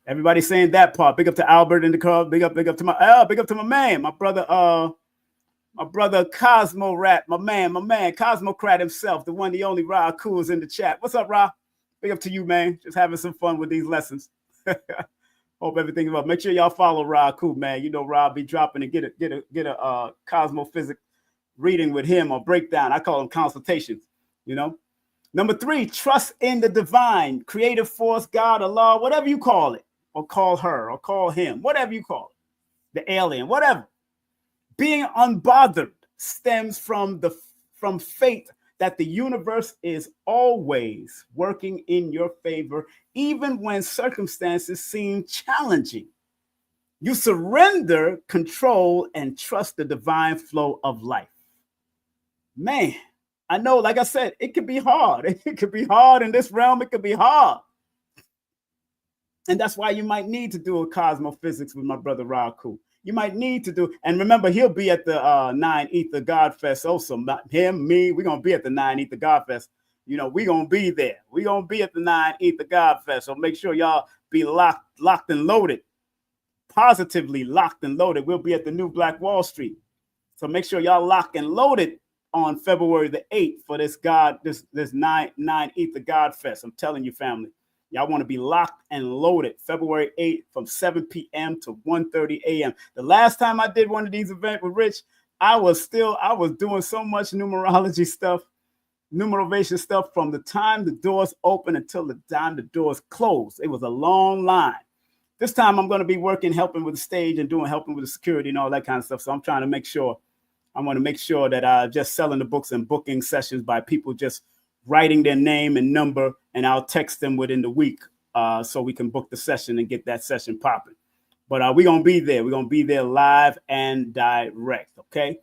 everybody saying that part. Big up to Albert in the club. Big up to my man, my brother Cosmo Rat, my man, Cosmocrat himself, the one, the only Ra Cool is in the chat. What's up, Ra? Big up to you, man. Just having some fun with these lessons. Hope everything is up. Make sure y'all follow Ra Cool, man. You know Ra be dropping and get a cosmophysics reading with him or breakdown. I call them consultations, you know. Number three, trust in the divine, creative force, God, Allah, whatever you call it, or call her, or call him, whatever you call it, the alien, whatever. Being unbothered stems from faith that the universe is always working in your favor, even when circumstances seem challenging. You surrender control and trust the divine flow of life. Man, I know, like I said, it could be hard. It could be hard in this realm. It could be hard. And that's why you might need to do a cosmophysics with my brother Raku. You might need to do, and remember, he'll be at the 9 Ether God Fest also. Him, me, we're going to be at the 9 Ether God Fest. You know, we're going to be there. We're going to be at the 9 Ether God Fest. So make sure y'all be locked and loaded. Positively locked and loaded. We'll be at the New Black Wall Street. So make sure y'all locked and loaded on February the 8th for this 9 Ether God Fest. I'm telling you, family. Y'all want to be locked and loaded February 8th from 7 p.m. to 1:30 a.m. The last time I did one of these events with Rich, I was doing so much numerology stuff, numerovation stuff from the time the doors open until the time the doors close. It was a long line. This time I'm going to be helping with the stage and helping with the security and all that kind of stuff. So I'm trying to make sure, I want to make sure that I'm just selling the books and booking sessions by people just writing their name and number, and I'll text them within the week so we can book the session and get that session popping. But we're going to be there. We're going to be there live and direct, okay?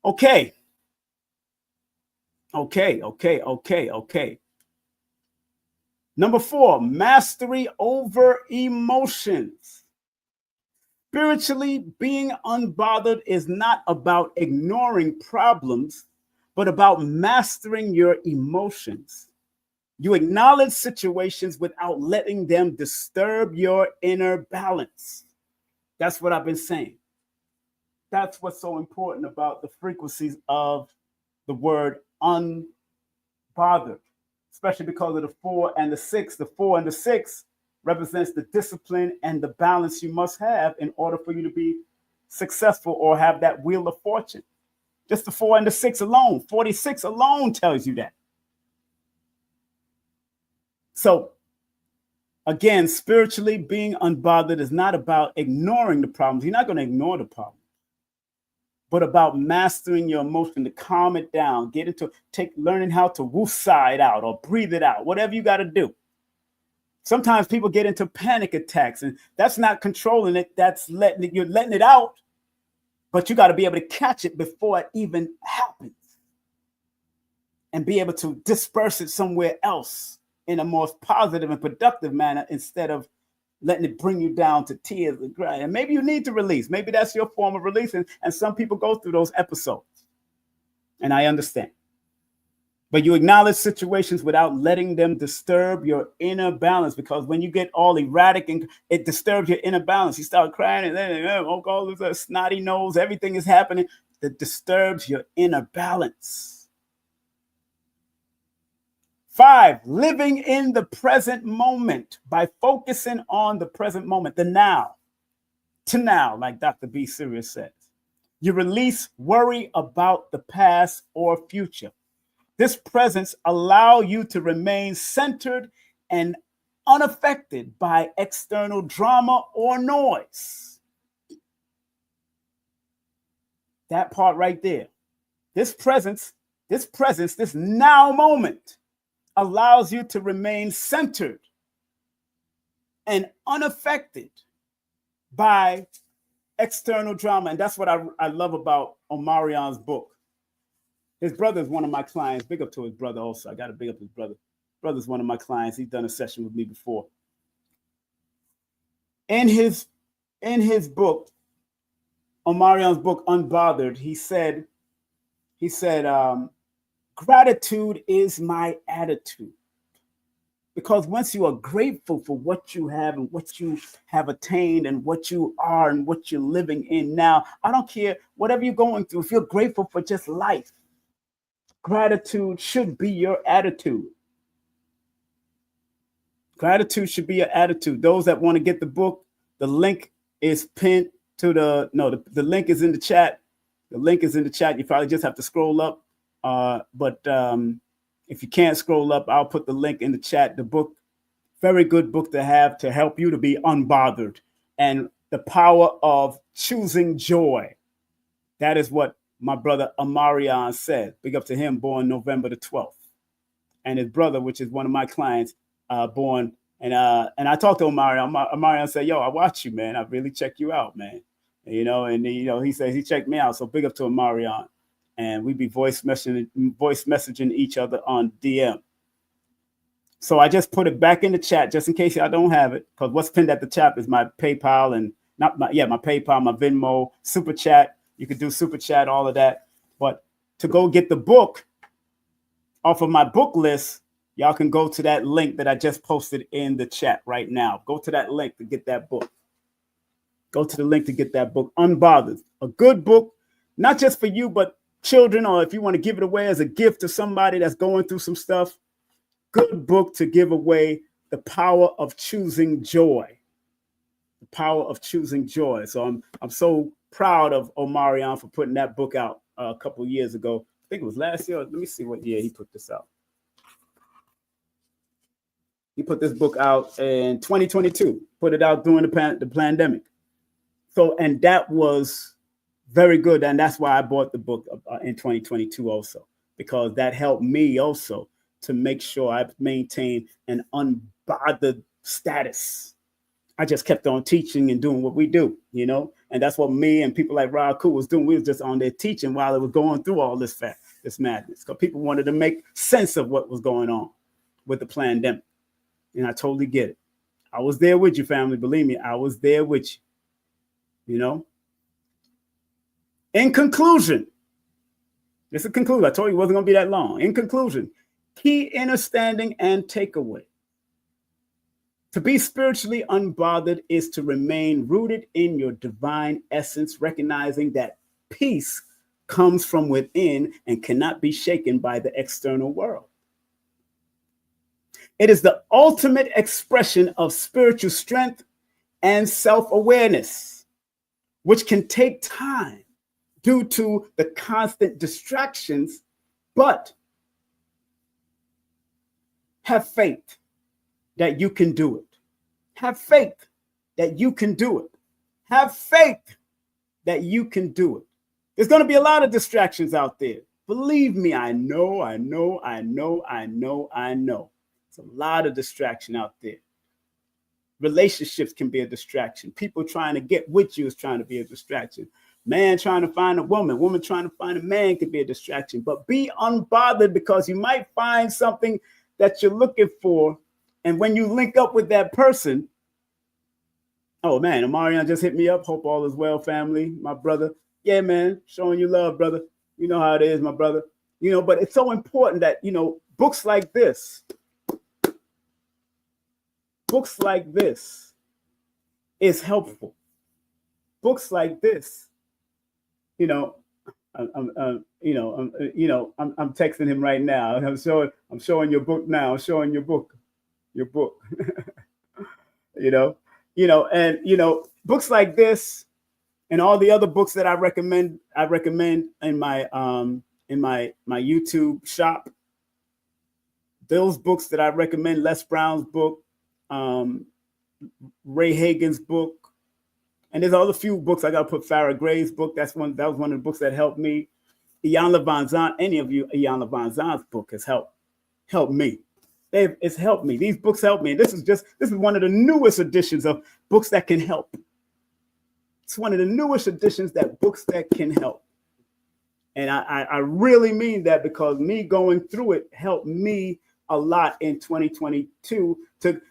Okay. Number 4, mastery over emotions. Spiritually, being unbothered is not about ignoring problems, but about mastering your emotions. You acknowledge situations without letting them disturb your inner balance. That's what I've been saying. That's what's so important about the frequencies of the word unbothered, especially because of the 4 and the 6. The 4 and the 6 represents the discipline and the balance you must have in order for you to be successful or have that wheel of fortune. Just the 4 and the 6 alone, 46 alone tells you that. So again, spiritually being unbothered is not about ignoring the problems. You're not going to ignore the problem, but about mastering your emotion, to calm it down, learning how to woosah it out or breathe it out, whatever you got to do. Sometimes people get into panic attacks, and that's not controlling it. That's you're letting it out, but you got to be able to catch it before it even happens and be able to disperse it somewhere else in a more positive and productive manner instead of letting it bring you down to tears and cry. And maybe you need to release. Maybe that's your form of release. And some people go through those episodes. And I understand. But you acknowledge situations without letting them disturb your inner balance, because when you get all erratic and it disturbs your inner balance, you start crying and then all this snotty nose, everything is happening that disturbs your inner balance. 5, living in the present moment by focusing on the present moment, the now, to now, like Dr. B. Sirius says. You release worry about the past or future. This presence allows you to remain centered and unaffected by external drama or noise. That part right there. This presence, this now moment allows you to remain centered and unaffected by external drama. And that's what I love about Omarion's book. His brother is one of my clients. Big up to his brother also. I got to big up his brother. Brother's one of my clients. He's done a session with me before. In his in his book, Omarion's book, Unbothered, he said, gratitude is my attitude. Because once you are grateful for what you have and what you have attained and what you are and what you're living in now, I don't care whatever you're going through, if you're grateful for just life, gratitude should be your attitude. Gratitude should be your attitude. Those that want to get the book, the link is pinned to the link is in the chat. The link is in the chat. You probably just have to scroll up. But if you can't scroll up, I'll put the link in the chat. The book, very good book to have to help you to be unbothered. And the power of choosing joy. That is what my brother Amarion said. Big up to him, born November the 12th. And his brother, which is one of my clients, born. And I talked to Amarion. Amarion said, yo, I watch you, man. I really check you out, man. And he says he checked me out. So big up to Amarion. And we be voice messaging each other on DM. So I just put it back in the chat just in case I don't have it, because what's pinned at the chat is my PayPal and my PayPal, my Venmo, Super Chat. You could do Super Chat, all of that. But to go get the book off of my book list, y'all can go to that link that I just posted in the chat right now. Go to that link to get that book. Go to the link to get that book, Unbothered. A good book, not just for you, but children, or if you want to give it away as a gift to somebody that's going through some stuff. Good book to give away, The Power of Choosing Joy. The Power of Choosing Joy. So I'm so proud of Omarion for putting that book out a couple of years ago. I think it was last year. Let me see what year he put this out. He put this book out in 2022. Put it out during the pandemic. So, and that was very good. And that's why I bought the book in 2022 also, because that helped me also to make sure I maintain an unbothered status. I just kept on teaching and doing what we do, and that's what me and people like Raku was doing. We was just on there teaching while it was going through all this madness, because people wanted to make sense of what was going on with the pandemic. And I totally get it. I was there with you, family. Believe me, I was there with you, In conclusion, this is a conclusion. I told you it wasn't going to be that long. In conclusion, key understanding and takeaway. To be spiritually unbothered is to remain rooted in your divine essence, recognizing that peace comes from within and cannot be shaken by the external world. It is the ultimate expression of spiritual strength and self-awareness, which can take time due to the constant distractions, but have faith that you can do it. Have faith that you can do it. Have faith that you can do it. There's going to be a lot of distractions out there. Believe me, I know. It's a lot of distraction out there. Relationships can be a distraction. People trying to get with you is trying to be a distraction. Man trying to find a woman trying to find a man can be a distraction. But be unbothered, because you might find something that you're looking for. And when you link up with that person, oh man, Amarion just hit me up. Hope all is well, family, my brother. Yeah, man, showing you love, brother. You know how it is, my brother. But it's so important that, books like this is helpful. Books like this, I'm texting him right now. I'm showing your book now. I'm showing your book. Books like this and all the other books that I recommend in my YouTube shop. Those books that I recommend, Les Brown's book, Ray Hagan's book, and there's all a few books. I got to put Farrah Gray's book. That was one of the books that helped me. Iyanla Vanzant, any of you, Iyanla Vanzant's book has helped me. It's helped me. These books help me. And this is one of the newest editions of books that can help. It's one of the newest editions that books that can help. And I really mean that, because me going through it helped me a lot in 2022.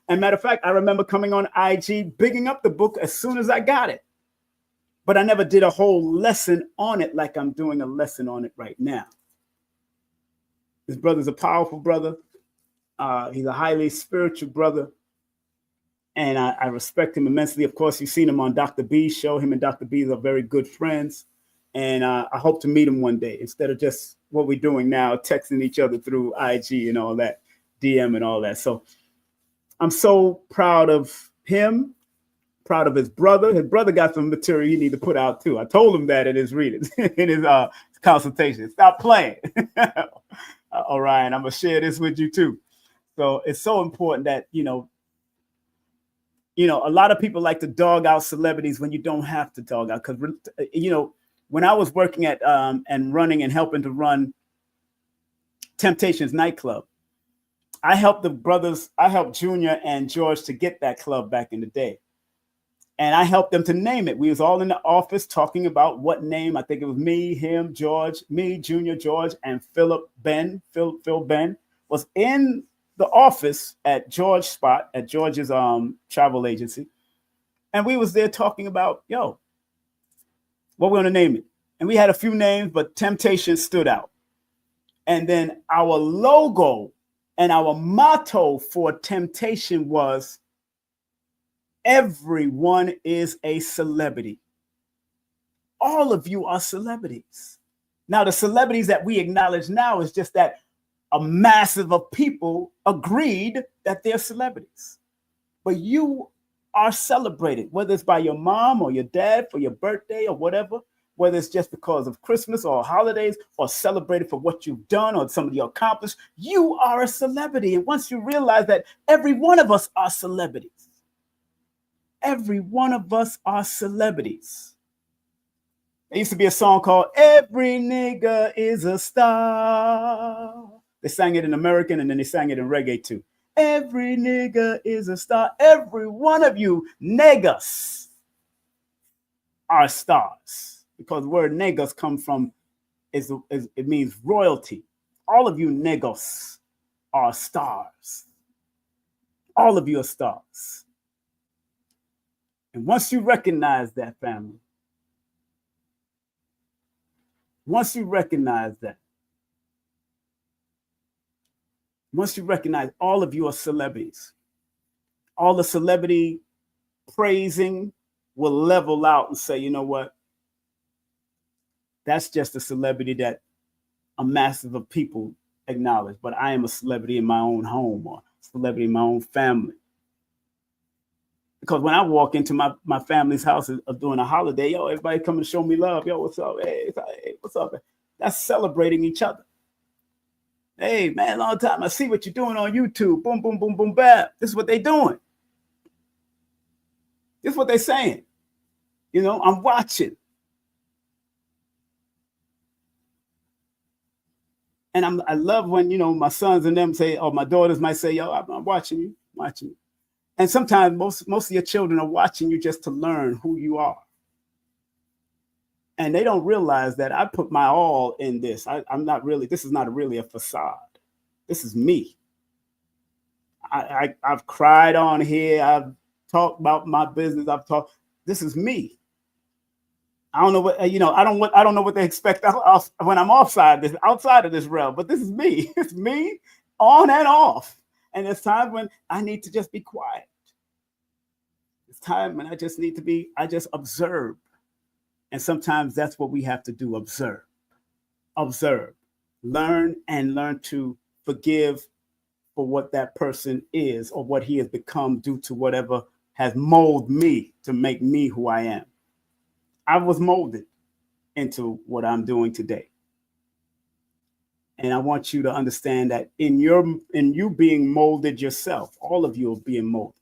And matter of fact, I remember coming on IG, bigging up the book as soon as I got it. But I never did a whole lesson on it like I'm doing a lesson on it right now. This brother's a powerful brother. He's a highly spiritual brother. And I respect him immensely. Of course, you've seen him on Dr. B's show. Him and Dr. B are very good friends. And I hope to meet him one day instead of just what we're doing now, texting each other through IG and all that, DM and all that. So I'm so proud of him, proud of his brother. His brother got some material he need to put out too. I told him that in his readings, in his consultation. Stop playing. All right, I'm going to share this with you too. So it's so important that, a lot of people like to dog out celebrities when you don't have to dog out. Because, when I was working at and running and helping to run Temptations nightclub, I helped Junior and George to get that club back in the day. And I helped them to name it. We was all in the office talking about what name. I think it was me, him, George, me, Junior, George, and Phil Ben was in the office at George's spot, at George's travel agency. And we was there talking about, what we're going to name it. And we had a few names, but Temptation stood out. And then our logo and our motto for Temptation was, everyone is a celebrity. All of you are celebrities. Now, the celebrities that we acknowledge now is just that a massive of people agreed that they're celebrities. But you are celebrated, whether it's by your mom or your dad for your birthday or whatever, whether it's just because of Christmas or holidays or celebrated for what you've done or something you accomplished. You are a celebrity. And once you realize that every one of us are celebrities, every one of us are celebrities. There used to be a song called Every Nigga is a Star. They sang it in American and then they sang it in reggae too. Every nigga is a star. Every one of you niggas are stars. Because the word niggas come from, it means royalty. All of you niggas are stars. All of you are stars. And once you recognize that, family, once you recognize all of you are celebrities, all the celebrity praising will level out and say, you know what? That's just a celebrity that a massive of people acknowledge. But I am a celebrity in my own home or celebrity in my own family. Because when I walk into my family's house during a holiday, everybody coming to show me love. Yo, what's up? Hey, what's up? That's celebrating each other. Hey, man, long time. I see what you're doing on YouTube. Boom, boom, boom, boom, bam. This is what they're doing. This is what they're saying. I'm watching. And I love when, my sons and them say, or my daughters might say, I'm watching you, watching you. And sometimes most of your children are watching you just to learn who you are. And they don't realize that I put my all in this. This is not really a facade. This is me. I've cried on here. I've talked about my business. This is me. I don't know what, I don't know what they expect when I'm outside of this realm, but this is me. It's me on and off. And there's times when I need to just be quiet. It's time when I just observe. And sometimes that's what we have to do, observe. Learn to forgive for what that person is or what he has become due to whatever has molded me to make me who I am. I was molded into what I'm doing today. And I want you to understand that in you being molded yourself, all of you are being molded.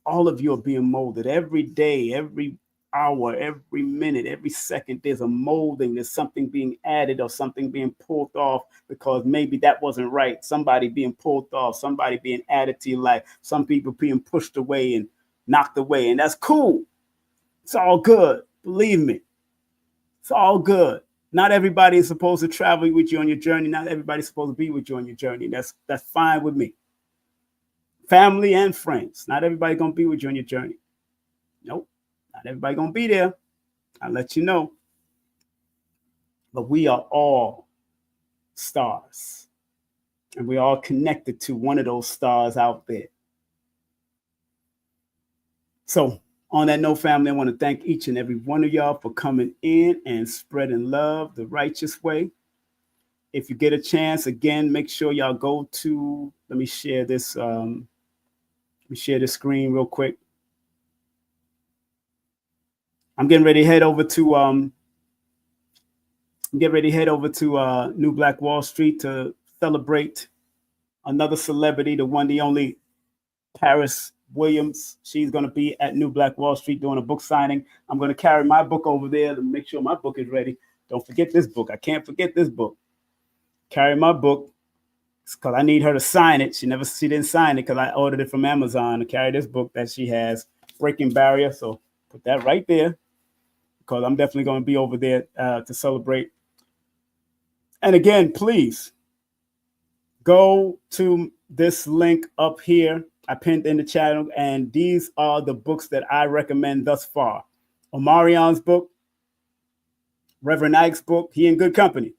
All of you are being molded every day, every hour, every minute, every second. There's a molding. There's something being added or something being pulled off because maybe that wasn't right. Somebody being pulled off, somebody being added to your life, some people being pushed away and knocked away. And that's cool. It's all good. Believe me. It's all good. Not everybody is supposed to travel with you on your journey. Not everybody's supposed to be with you on your journey. That's fine with me. Family and friends. Not everybody gonna be with you on your journey. Nope. Not everybody gonna be there. I'll let you know. But we are all stars. And we're all connected to one of those stars out there. So on that note, family, I want to thank each and every one of y'all for coming in and spreading love the righteous way. If you get a chance, again, make sure y'all go to, let me share this. Let me share the screen real quick. I'm getting ready to head over to New Black Wall Street to celebrate another celebrity, the one, the only Paris Williams. She's going to be at New Black Wall Street doing a book signing. I'm going to carry my book over there to make sure my book is ready. Don't forget this book. I can't forget this book. Carry my book because I need her to sign it. She didn't sign it because I ordered it from Amazon to carry this book that she has, Breaking Barrier. So put that right there because I'm definitely going to be over there to celebrate. And again, please go to this link up here. I pinned in the channel, and these are the books that I recommend thus far. Omarion's book, Reverend Ike's book, he in good company.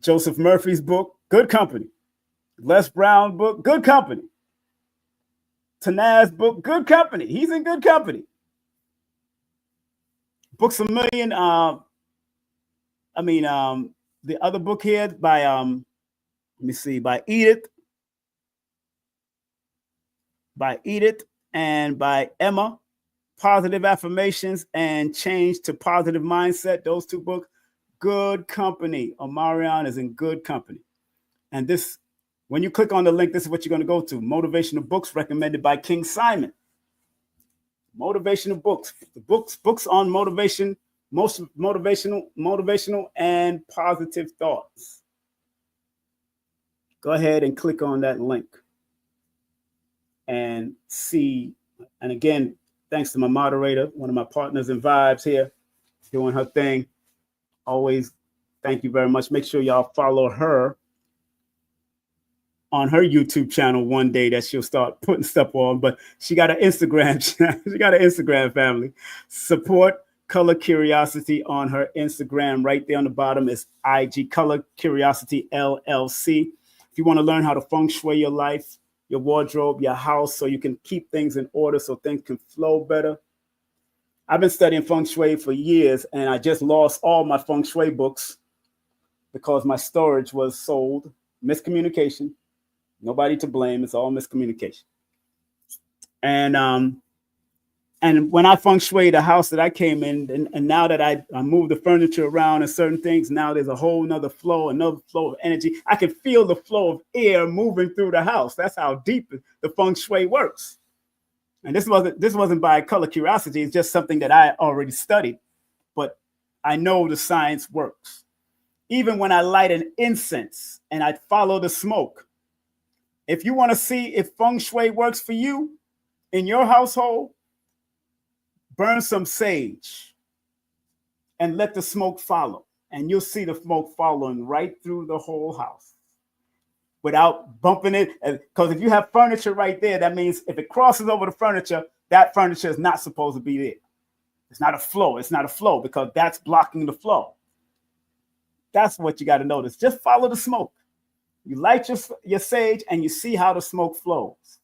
Joseph Murphy's book, good company. Les Brown's book, good company. Tanaz's book, good company. He's in good company. Books a Million, the other book here by, by Edith and by Emma, Positive Affirmations and Change to Positive Mindset. Those two books, good company. Omarion is in good company. And this, when you click on the link, this is what you're going to go to. Motivational books recommended by King Simon. Motivational books. The books on motivation, most motivational and positive thoughts. Go ahead and click on that link and see. And again, thanks to my moderator, one of my partners in Vibes here, doing her thing. Always thank you very much. Make sure y'all follow her on her YouTube channel one day that she'll start putting stuff on. But she got an Instagram channel. She got an Instagram, family. Support Color Curiosity on her Instagram. Right there on the bottom is IG Color Curiosity LLC. If you want to learn how to feng shui your life, your wardrobe, your house, so you can keep things in order so things can flow better. I've been studying feng shui for years, and I just lost all my feng shui books because my storage was sold. Miscommunication. Nobody to blame. It's all miscommunication. And when I feng shui the house that I came in, and now that I moved the furniture around and certain things, now there's a whole nother flow, another flow of energy. I can feel the flow of air moving through the house. That's how deep the feng shui works. And this wasn't by color curiosity. It's just something that I already studied, but I know the science works. Even when I light an incense and I follow the smoke, if you want to see if feng shui works for you in your household, burn some sage and let the smoke follow. And you'll see the smoke following right through the whole house without bumping it. Because if you have furniture right there, that means if it crosses over the furniture, that furniture is not supposed to be there. It's not a flow. It's not a flow because that's blocking the flow. That's what you got to notice. Just follow the smoke. You light your sage and you see how the smoke flows.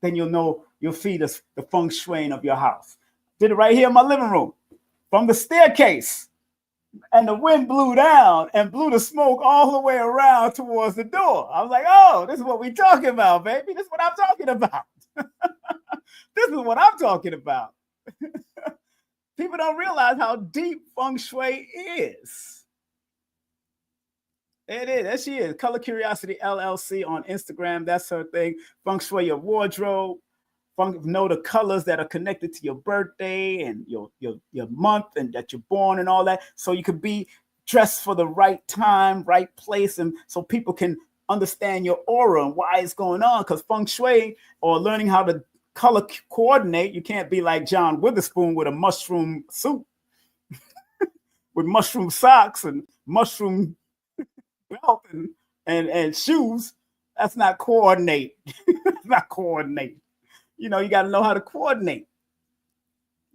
Then you'll see the feng shui of your house. Did it right here in my living room from the staircase. And the wind blew down and blew the smoke all the way around towards the door. I was like, oh, this is what we're talking about, baby. This is what I'm talking about. This is what I'm talking about. People don't realize how deep feng shui is. It is. There she is. Color Curiosity LLC on Instagram. That's her thing. Feng shui your wardrobe. Know the colors that are connected to your birthday and your month and that you're born and all that. So you could be dressed for the right time, right place. And so people can understand your aura and why it's going on. Because feng shui or learning how to color coordinate, you can't be like John Witherspoon with a mushroom suit. with mushroom socks and mushroom belt and shoes. That's not coordinate. That's not coordinate. You know, you got to know how to coordinate.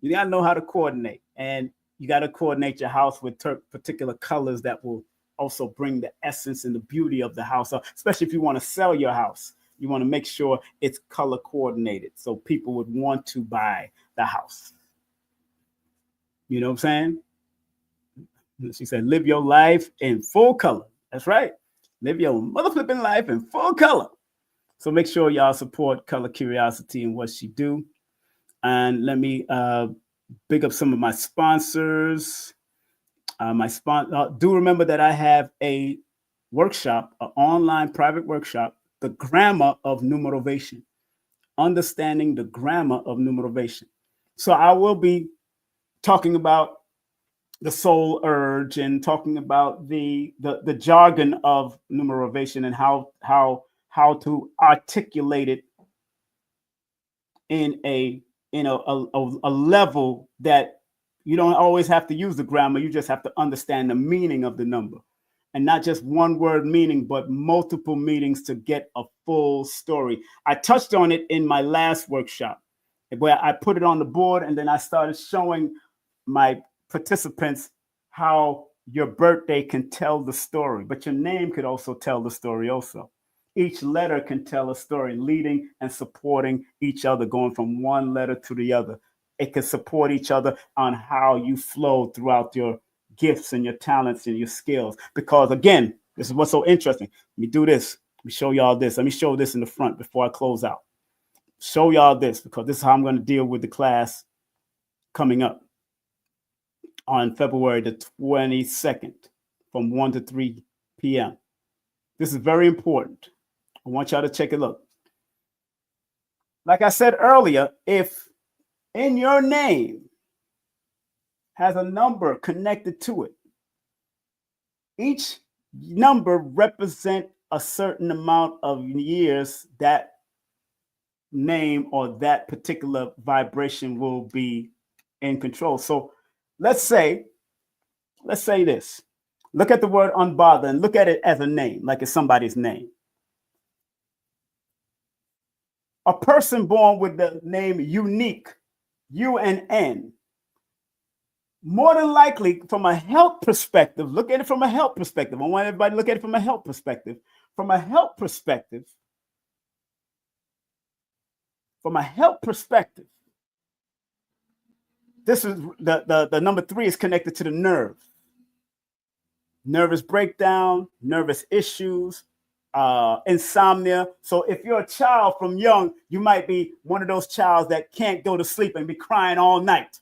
You got to know how to coordinate. And you got to coordinate your house with particular colors that will also bring the essence and the beauty of the house up, especially if you want to sell your house. You want to make sure it's color coordinated so people would want to buy the house. You know what I'm saying? She said, live your life in full color. That's right. Live your mother flipping life in full color. So make sure y'all support Color Curiosity and what she do. And let me big up some of my sponsors. Do remember that I have a workshop, an online private workshop, the grammar of numerovation, understanding the grammar of numerovation. So I will be talking about the soul urge and talking about the jargon of numerovation and how to articulate it in a level that you don't always have to use the grammar. You just have to understand the meaning of the number, and not just one word meaning, but multiple meanings to get a full story. I touched on it in my last workshop where I put it on the board, and then I started showing my participants how your birthday can tell the story, but your name could also tell the story also. Each letter can tell a story, leading and supporting each other, going from one letter to the other. It can support each other on how you flow throughout your gifts and your talents and your skills. Because again, this is what's so interesting. Let me do this. Let me show y'all this. Let me show this in the front before I close out. Show y'all this, because this is how I'm going to deal with the class coming up on February the 22nd from 1 to 3 p.m. This is very important. I want y'all to check it out. Like I said earlier, if in your name has a number connected to it, each number represents a certain amount of years that name or that particular vibration will be in control. So let's say this. Look at the word unbothered and look at it as a name, like it's somebody's name. A person born with the name unique, UNN, more than likely from a health perspective, look at it from a health perspective. I want everybody to look at it from a health perspective. From a health perspective, this is the number 3 is connected to the nerve. Nervous breakdown, nervous issues, insomnia. So if you're a child from young, you might be one of those childs that can't go to sleep and be crying all night.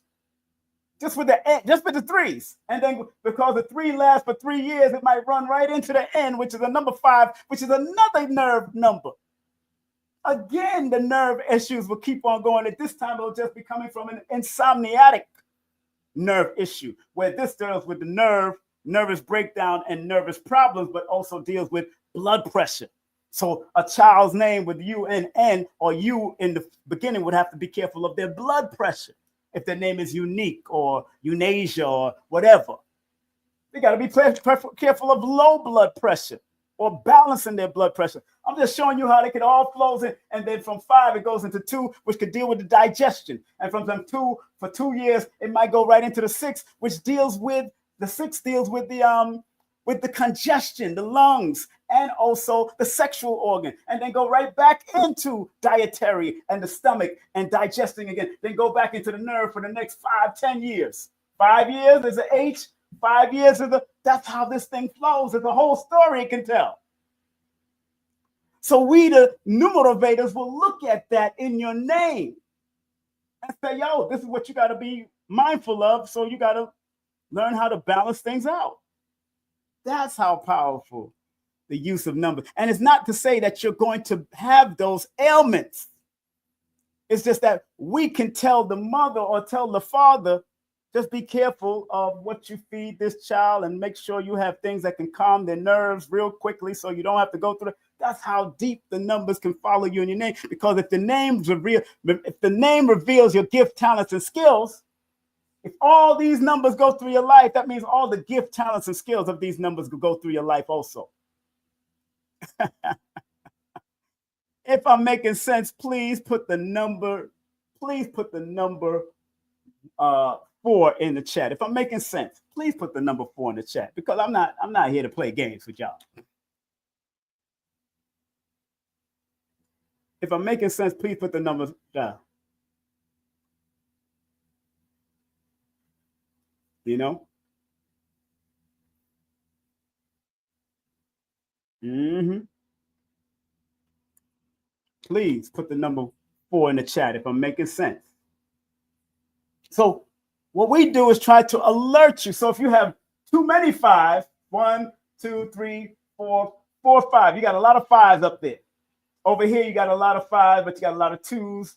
Just with the 3s. And then because the 3 lasts for 3 years, it might run right into the N, which is a number 5, which is another nerve number. Again, the nerve issues will keep on going. At this time, it'll just be coming from an insomniatic nerve issue, where this deals with the nerve, nervous breakdown, and nervous problems, but also deals with blood pressure. So a child's name with UNN or U in the beginning would have to be careful of their blood pressure. If their name is Unique or Eunasia or whatever, they got to be careful of low blood pressure or balancing their blood pressure. I'm just showing you how they can all flows in, and then from 5 it goes into 2, which could deal with the digestion, and from them 2 for 2 years it might go right into the 6, which deals with the 6 deals with the congestion, the lungs, and also the sexual organ, and then go right back into dietary and the stomach and digesting again, then go back into the nerve for the next 5-10 years. 5 years is an H, 5 years is that's how this thing flows. It's a whole story it can tell. So we, the Numerovators, will look at that in your name and say, yo, this is what you got to be mindful of. So you got to learn how to balance things out. That's how powerful the use of numbers. And it's not to say that you're going to have those ailments. It's just that we can tell the mother or tell the father, just be careful of what you feed this child and make sure you have things that can calm their nerves real quickly so you don't have to go through it. That's how deep the numbers can follow you in your name. Because if the name reveals your gift, talents, and skills, If all these numbers go through your life, that means all the gift, talents, and skills of these numbers will go through your life also. If I'm making sense, please put the number 4 in the chat. If I'm making sense, please put the number 4 in the chat, because I'm not here to play games with y'all. If I'm making sense, please put the numbers down. You know? Please put the number 4 in the chat if I'm making sense. So what we do is try to alert you. So if you have too many 5, 1, 2, 3, 4, 4, 5, you got a lot of 5s up there. Over here, you got a lot of 5s, but you got a lot of 2s.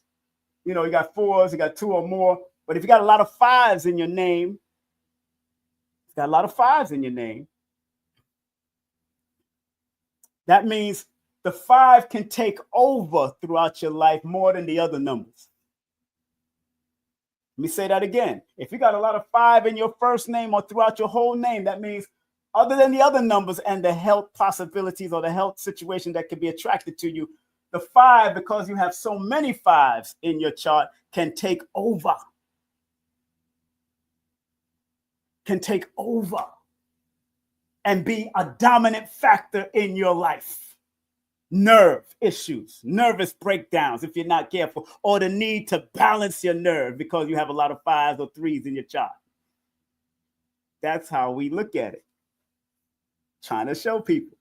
You know, you got 4s, you got 2 or more. But if you got a lot of 5s in your name, that means the 5 can take over throughout your life more than the other numbers. Let me say that again. If you got a lot of 5 in your first name or throughout your whole name, that means other than the other numbers and the health possibilities or the health situation that could be attracted to you, the 5, because you have so many 5s in your chart, can take over. And be a dominant factor in your life. Nerve issues, nervous breakdowns if you're not careful, or the need to balance your nerve because you have a lot of 5s or 3s in your chart. That's how we look at it. Trying to show people.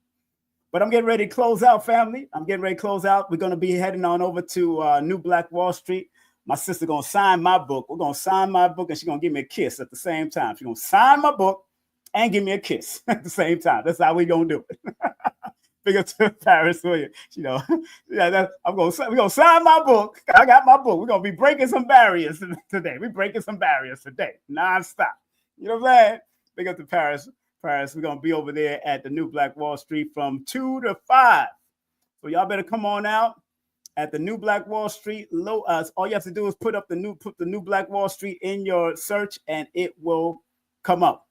But I'm getting ready to close out, family. I'm getting ready to close out. We're going to be heading on over to New Black Wall Street. My sister going to sign my book. We're going to sign my book, and she's going to give me a kiss at the same time. She's going to sign my book and give me a kiss at the same time. That's how we're going to do it. Big up to Paris Williams. You know, we're gonna sign my book. I got my book. We're gonna be breaking some barriers today. We're breaking some barriers today, nonstop. You know what I'm saying? Big up to Paris. We're gonna be over there at the New Black Wall Street from 2 to 5. So y'all better come on out at the New Black Wall Street. All you have to do is put the New Black Wall Street in your search, and it will come up.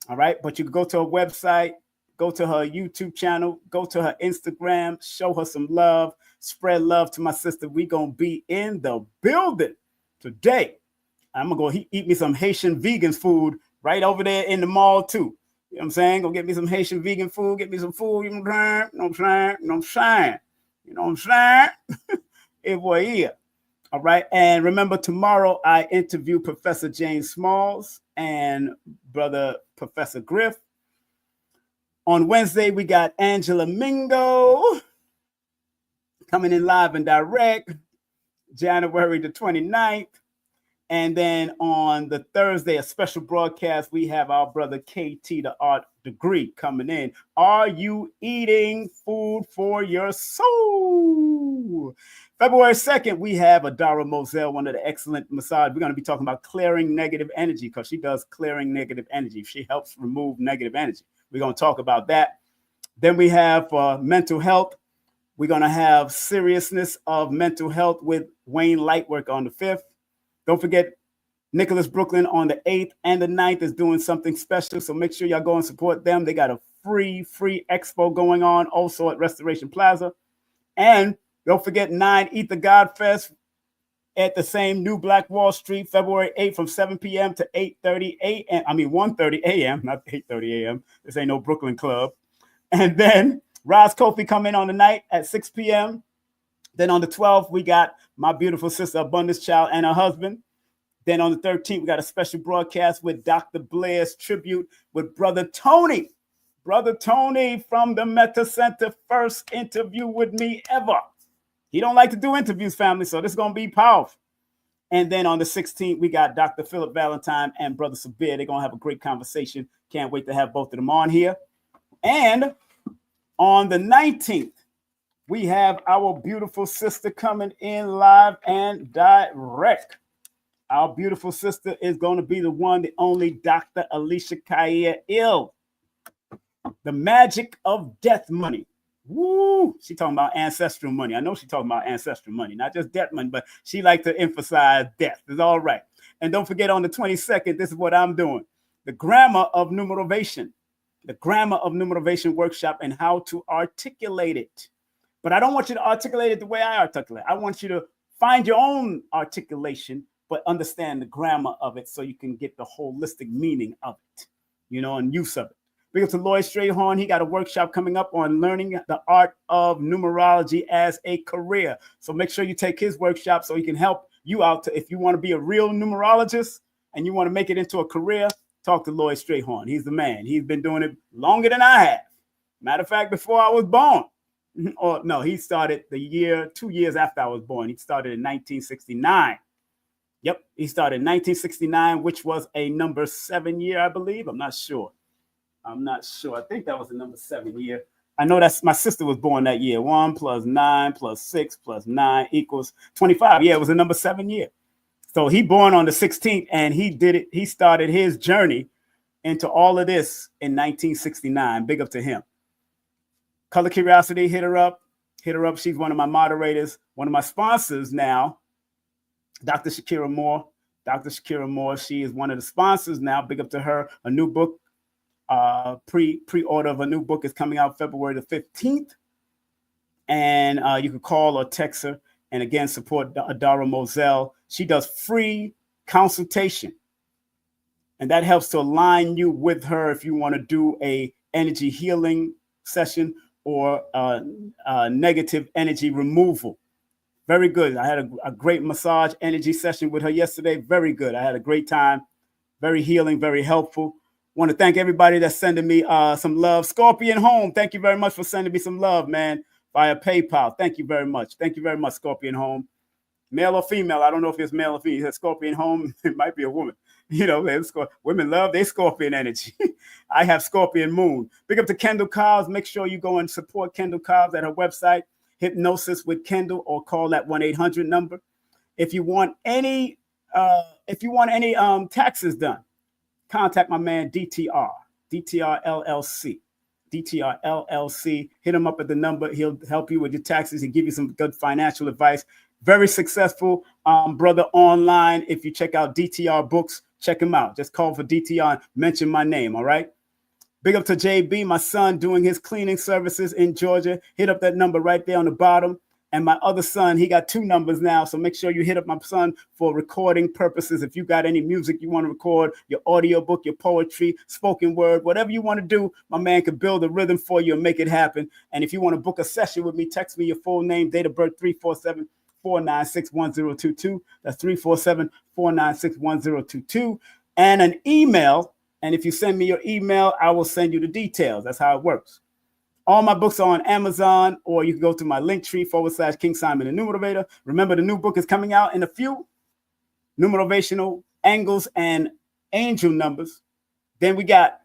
All right, but you can go to her website. Go to her YouTube channel, go to her Instagram, show her some love, spread love to my sister. We're going to be in the building today. I'm going to go eat me some Haitian vegan food right over there in the mall too. You know what I'm saying? Go get me some Haitian vegan food, get me some food. You know what I'm saying? It boy here. All right. And remember, tomorrow I interview Professor James Smalls and Brother Professor Griff. On Wednesday, we got Angela Mingo coming in live and direct, January the 29th. And then on the Thursday, a special broadcast, we have our brother KT, the Art Degree, coming in. Are you eating food for your soul? February 2nd, we have Adara Moselle, one of the excellent massage. We're going to be talking about clearing negative energy, because she does clearing negative energy. She helps remove negative energy. We're going to talk about that. Then we have mental health. We're going to have seriousness of mental health with Wayne Lightwork on the 5th. Don't forget, Nicholas Brooklyn on the 8th and the 9th is doing something special. So make sure y'all go and support them. They got a free expo going on also at Restoration Plaza. And don't forget 9 Eat the God Fest at the same New Black Wall Street, February 8th from 7 p.m. to 8:30 a.m. 1:30 a.m., not 8:30 a.m. This ain't no Brooklyn club. And then Roz Kofi come in on the night at 6 p.m. Then on the 12th, we got my beautiful sister, Abundance Child, and her husband. Then on the 13th, we got a special broadcast with Dr. Blair's tribute with Brother Tony. Brother Tony from the Meta Center, first interview with me ever. He don't like to do interviews, family, so this is going to be powerful. And then on the 16th, we got Dr. Philip Valentine and Brother Sabir. They're going to have a great conversation. Can't wait to have both of them on here. And on the 19th, we have our beautiful sister coming in live and direct. Our beautiful sister is going to be the one, the only Dr. Alicia Kaia Ill. The magic of death money. Woo! She talking about ancestral money. I know she talking about ancestral money, not just death money, but she like to emphasize death. It's all right. And don't forget, on the 22nd, this is what I'm doing. The Grammar of Numerovation. The Grammar of Numerovation workshop and how to articulate it. But I don't want you to articulate it the way I articulate. I want you to find your own articulation, but understand the grammar of it so you can get the holistic meaning of it, and use of it. Big up to Lloyd Strayhorn. He got a workshop coming up on learning the art of numerology as a career. So make sure you take his workshop so he can help you out. If you want to be a real numerologist and you want to make it into a career, talk to Lloyd Strayhorn. He's the man. He's been doing it longer than I have. Matter of fact, before I was born. Or no, he started 2 years after I was born. He started in 1969. Yep, he started in 1969, which was a number 7 year, I believe. I'm not sure. I think that was the number 7 year. I know that's my sister was born that year. 1 + 9 + 6 + 9 = 25. Yeah, it was the number 7 year. So he born on the 16th, and he did it. He started his journey into all of this in 1969. Big up to him. Color Curiosity, hit her up. She's one of my moderators, one of my sponsors now. Dr. Shakira Moore. She is one of the sponsors now. Big up to her. A new book, pre-order of a new book is coming out February the 15th. And you can call or text her. And again, support Adara Moselle. She does free consultation. And that helps to align you with her if you want to do a energy healing session or negative energy removal. Very good. I had a great massage energy session with her yesterday. Very good. I had a great time. Very healing, very helpful. Want to thank everybody that's sending me some love. Scorpion Home, thank you very much for sending me some love, man, via PayPal. Thank you very much. Thank you very much, Scorpion Home. Male or female, I don't know if it's male or female. It's Scorpion Home, it might be a woman. Women love their Scorpion energy. I have Scorpion Moon. Big up to Kendall Cobbs. Make sure you go and support Kendall Cobbs at her website, Hypnosis with Kendall, or call that 1-800 number. If you want any taxes done, contact my man DTR LLC. Hit him up at the number. He'll help you with your taxes. He'll give you some good financial advice. Very successful brother online. If you check out DTR Books, check him out. Just call for DTR and mention my name, all right? Big up to JB, my son, doing his cleaning services in Georgia. Hit up that number right there on the bottom. And my other son, he got 2 numbers now. So make sure you hit up my son for recording purposes. If you got any music you want to record, your audiobook, your poetry, spoken word, whatever you want to do, my man can build a rhythm for you and make it happen. And if you want to book a session with me, text me your full name, date of birth, 347-496-1022. That's 347-496-1022. And an email. And if you send me your email, I will send you the details. That's how it works. All my books are on Amazon, or you can go to my linktr /King Simon the Numerovator. Remember, the new book is coming out in a few. Numerovational angles and angel numbers. Then we got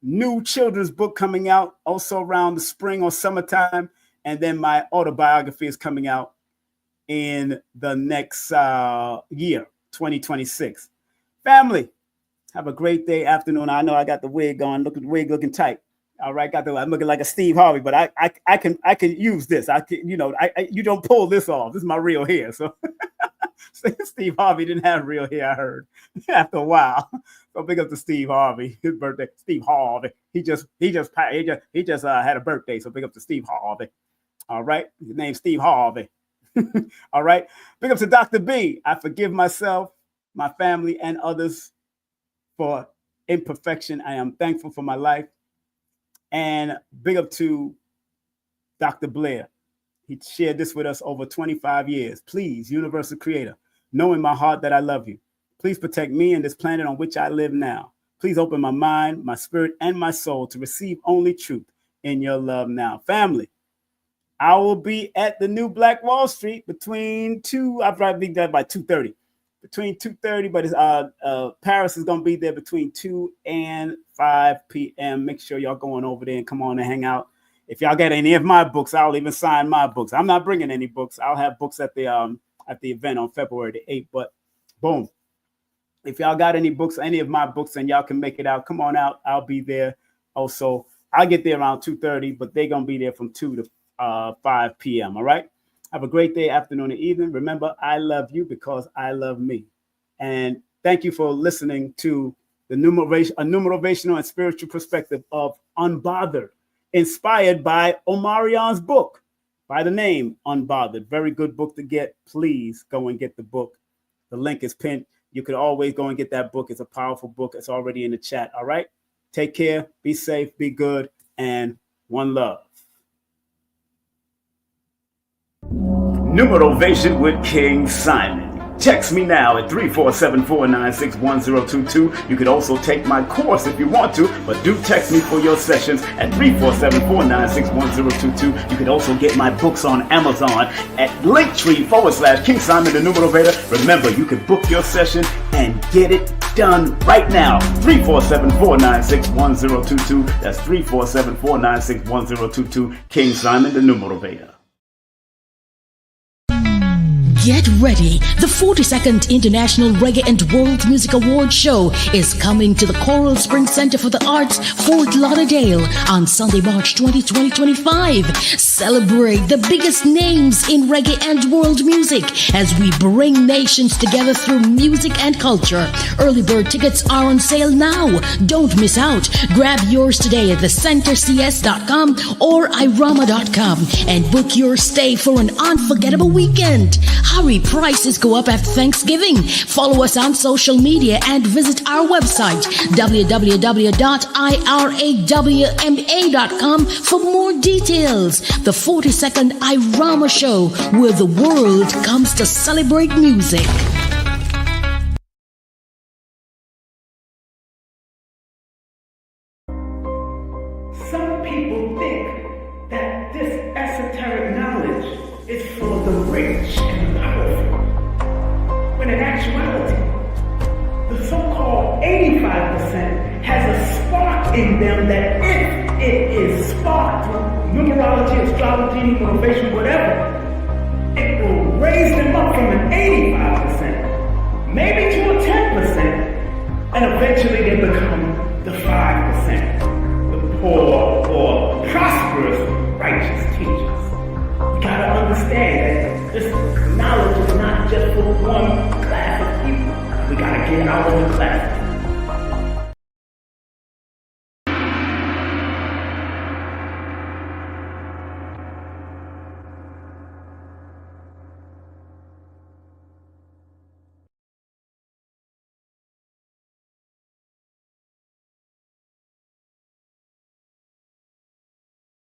new children's book coming out also around the spring or summertime. And then my autobiography is coming out in the next year, 2026. Family, have a great day, afternoon. I know I got the wig on. Look at the wig looking tight. All right, I'm looking like a Steve Harvey, but I can use this. You don't pull this off. This is my real hair. So Steve Harvey didn't have real hair, I heard, after a while. So big up to Steve Harvey. His birthday, Steve Harvey. He just had a birthday. So big up to Steve Harvey. All right, his name's Steve Harvey. All right, big up to Dr. B. I forgive myself, my family, and others for imperfection. I am thankful for my life. And big up to Dr. Blair. He shared this with us over 25 years. Please, Universal Creator, know in my heart that I love you. Please protect me and this planet on which I live now. Please open my mind, my spirit, and my soul to receive only truth in your love now. Family, I will be at the new Black Wall Street between 2, I'll probably be there by 2:30. Between 2:30, but Paris is going to be there between 2 and 5 p.m. Make sure y'all going over there and come on and hang out. If y'all get any of my books, I'll even sign my books. I'm not bringing any books. I'll have books at the event on February the 8th. But boom, if y'all got any books, any of my books, and y'all can make it out, come on out. I'll be there. Also, I'll get there around 2:30, but they're going to be there from 2 to 5 p.m. All right. Have a great day, afternoon, and evening. Remember, I love you because I love me. And Thank you for listening to a numerovational and spiritual perspective of Unbothered, inspired by Omarion's book by the name Unbothered. Very good book to get. Please go and get the book. The link is pinned. You could always go and get that book. It's a powerful book. It's already in the chat. All right. Take care. Be safe. Be good. And one love. Numerovation with King Simon. Text me now at 347-496-1022. You could also take my course if you want to, but do text me for your sessions at 347-496-1022. You could also get my books on Amazon at linktr.ee/King Simon the Numerovator. Remember, you can book your session and get it done right now. 347-496-1022. That's 347-496-1022. King Simon the Numerovator. Get ready. The 42nd International Reggae and World Music Awards show is coming to the Coral Springs Center for the Arts, Fort Lauderdale on Sunday, March 20, 2025. Celebrate the biggest names in reggae and world music as we bring nations together through music and culture. Early bird tickets are on sale now. Don't miss out. Grab yours today at thecentercs.com or irama.com and book your stay for an unforgettable weekend. Hurry, prices go up after Thanksgiving. Follow us on social media and visit our website, www.irawma.com for more details. The 42nd Irama Show, where the world comes to celebrate music. Some people think that this esoteric knowledge is for the rich and the powerful, when in actuality, the so-called 85% has a spark in them that if it is sparked through numerology, astrology, motivation, whatever, it will raise them up from an 85%, maybe to a 10%, and eventually they become the 5%, the poor or prosperous righteous teachers. You gotta understand that this knowledge is not just for one class of people. We gotta get out of the class